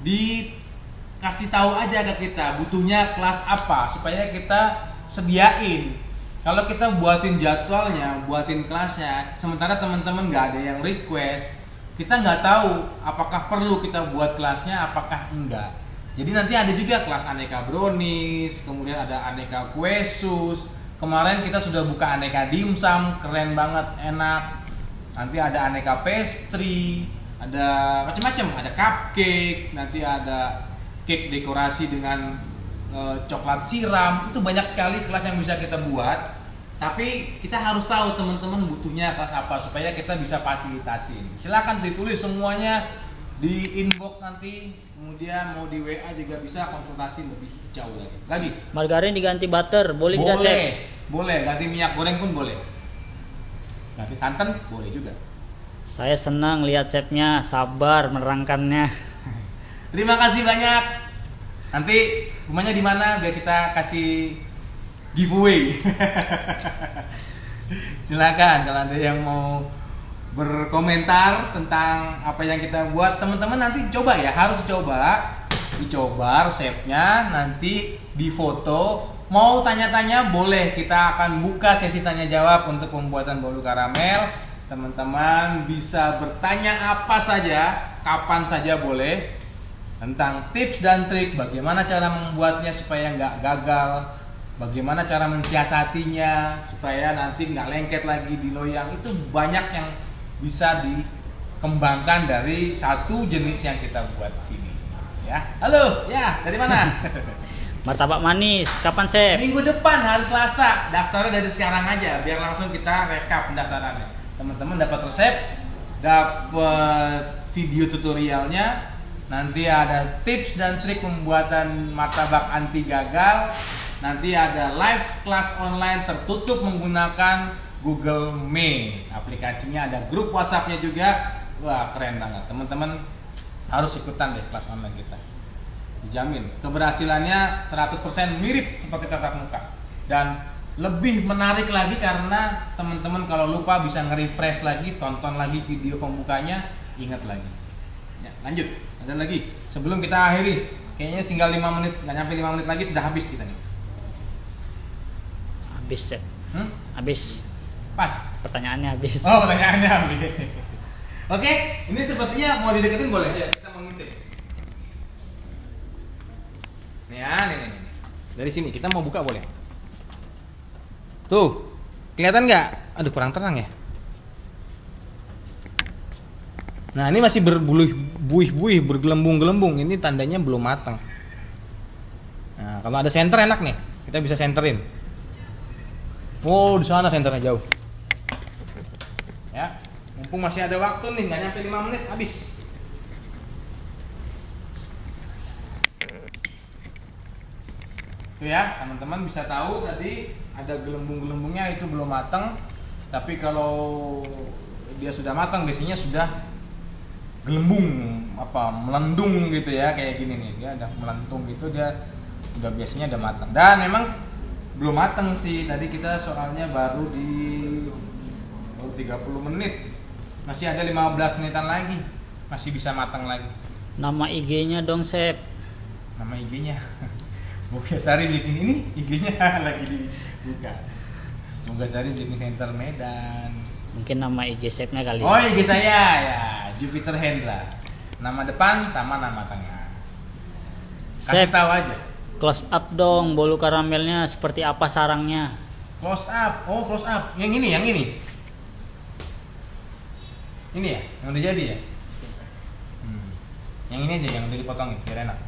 Speaker 1: dikasih tahu aja ke kita butuhnya kelas apa supaya kita sediain. Kalau kita buatin jadwalnya, buatin kelasnya, sementara teman-teman nggak ada yang request, kita nggak tahu apakah perlu kita buat kelasnya, apakah enggak. Jadi nanti ada juga kelas aneka brownies, kemudian ada aneka kue sus. Kemarin kita sudah buka aneka dimsum, keren banget, enak. Nanti ada aneka pastry, ada macam-macam, ada cupcake, nanti ada cake dekorasi dengan coklat siram. Itu banyak sekali kelas yang bisa kita buat. Tapi kita harus tahu teman-teman butuhnya kelas apa supaya kita bisa fasilitasin. Silakan ditulis semuanya di inbox nanti, kemudian mau di WA juga bisa konsultasi lebih jauh lagi. Tadi
Speaker 2: margarin diganti butter, boleh tidak, Chef?
Speaker 1: Boleh, ganti minyak goreng pun boleh. Ganti santan boleh juga.
Speaker 2: Saya senang lihat chefnya sabar menerangkannya.
Speaker 1: Terima kasih banyak. Nanti rumahnya di mana biar kita kasih giveaway. Silakan kalau ada yang mau berkomentar tentang apa yang kita buat, teman-teman nanti coba ya, harus dicoba resepnya, nanti difoto. Mau tanya-tanya boleh, kita akan buka sesi tanya jawab untuk pembuatan bolu karamel. Teman-teman bisa bertanya apa saja, kapan saja boleh, tentang tips dan trik bagaimana cara membuatnya supaya nggak gagal, bagaimana cara mensiasatinya supaya nanti nggak lengket lagi di loyang. Itu banyak yang bisa dikembangkan dari satu jenis yang kita buat sini. Ya, halo, ya dari mana?
Speaker 2: Martabak manis, kapan, Chef?
Speaker 1: Minggu depan hari Selasa. Daftarnya dari sekarang aja, biar langsung kita rekap pendaftarannya. Teman-teman dapat resep, dapat video tutorialnya, nanti ada tips dan trik pembuatan martabak anti gagal, nanti ada live kelas online tertutup menggunakan Google Meet. Aplikasinya ada grup WhatsApp-nya juga. Wah, keren banget. Teman-teman harus ikutan deh kelas online kita. Dijamin keberhasilannya 100% mirip seperti tatap muka. Dan lebih menarik lagi karena teman-teman kalau lupa bisa nge-refresh lagi, tonton lagi video pembukanya, ingat lagi. Ya, lanjut. Ada lagi. Sebelum kita akhiri, kayaknya tinggal 5 menit, nggak nyampe 5 menit lagi sudah habis kita nih.
Speaker 2: Habis, Chef. Habis.
Speaker 1: Pas.
Speaker 2: Pertanyaannya habis.
Speaker 1: Oh, pertanyaannya habis. Oke, ini sepertinya mau dideketin boleh ya? Kita mau ngintip. Nih ya, nih. Dari sini kita mau buka boleh? Tuh, kelihatan nggak? Aduh, kurang terang ya. Nah, ini masih berbuih-buih, bergelembung-gelembung. Ini tandanya belum matang. Nah, kalau ada senter enak nih. Kita bisa senterin. Oh, di sana senternya jauh. Ya, mumpung masih ada waktu nih, nggak nyampe 5 menit habis. Tuh ya, teman-teman bisa tahu tadi ada gelembung-gelembungnya itu belum matang. Tapi kalau dia sudah matang biasanya sudah gelembung melendung gitu ya, kayak gini nih, dia udah melentung gitu, dia udah biasanya udah matang. Dan memang belum matang sih, tadi kita soalnya baru 30 menit, masih ada 15 menitan lagi, masih bisa matang lagi.
Speaker 2: Nama IG-nya dong, Chef.
Speaker 1: Nama IG-nya Bogasari Baking, ini IG-nya lagi dibuka. Bogasari Baking Center Medan.
Speaker 2: Mungkin nama IG chefnya kali.
Speaker 1: Oh, IG saya ya, Jupiter Hendra. Nama depan sama nama tengah. Kasih
Speaker 2: Chef,
Speaker 1: tahu aja.
Speaker 2: close up dong, bolu karamelnya seperti apa sarangnya?
Speaker 1: Close up. Oh, close up. Yang ini. Ini ya, yang udah jadi ya. Yang ini aja yang udah dipotongin, biar enak.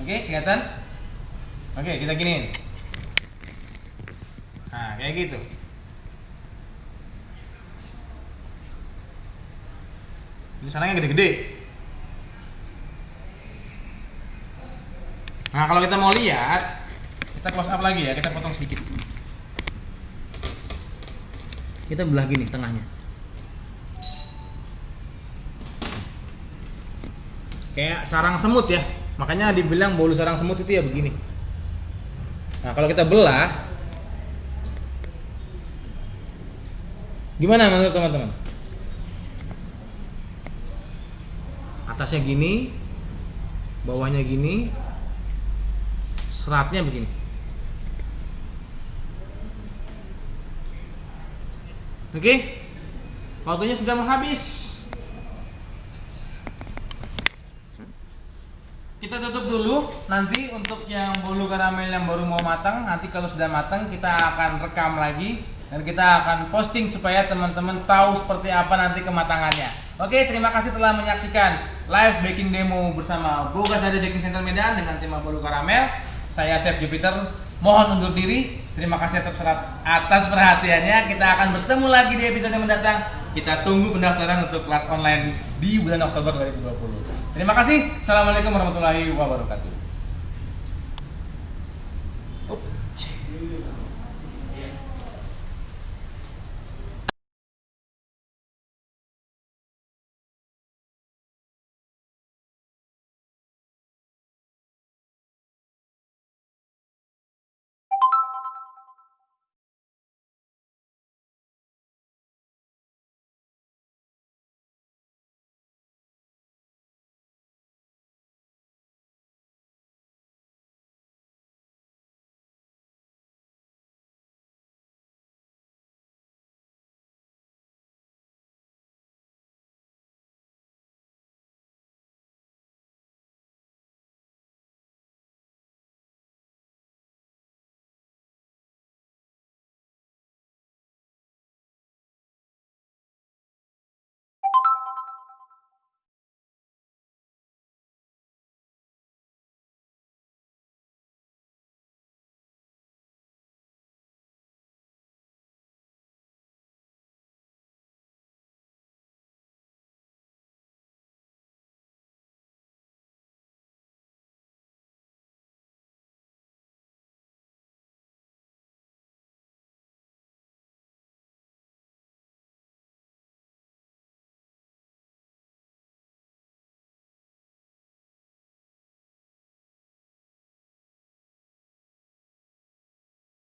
Speaker 1: Oke, kelihatan? Oke, kita giniin. Nah, kayak gitu. Ini sarangnya gede-gede. Nah, kalau kita mau lihat, kita close up lagi ya, kita potong sedikit. Kita belah gini tengahnya. Kayak sarang semut ya. Makanya dibilang bolu sarang semut itu ya begini. Nah, kalau kita belah, gimana menurut teman-teman? Atasnya gini, bawahnya gini, seratnya begini. Oke, waktunya sudah mau habis. Kita tutup dulu. Nanti untuk yang bolu karamel yang baru mau matang, nanti kalau sudah matang kita akan rekam lagi dan kita akan posting supaya teman-teman tahu seperti apa nanti kematangannya. Oke, terima kasih telah menyaksikan live baking demo bersama Bogasari Baking Center Medan dengan tema bolu karamel. Saya Chef Jupiter, mohon undur diri. Terima kasih atas perhatiannya. Kita akan bertemu lagi di episode mendatang. Kita tunggu pendaftaran untuk kelas online di bulan Oktober 2020. Terima kasih. Assalamualaikum warahmatullahi wabarakatuh.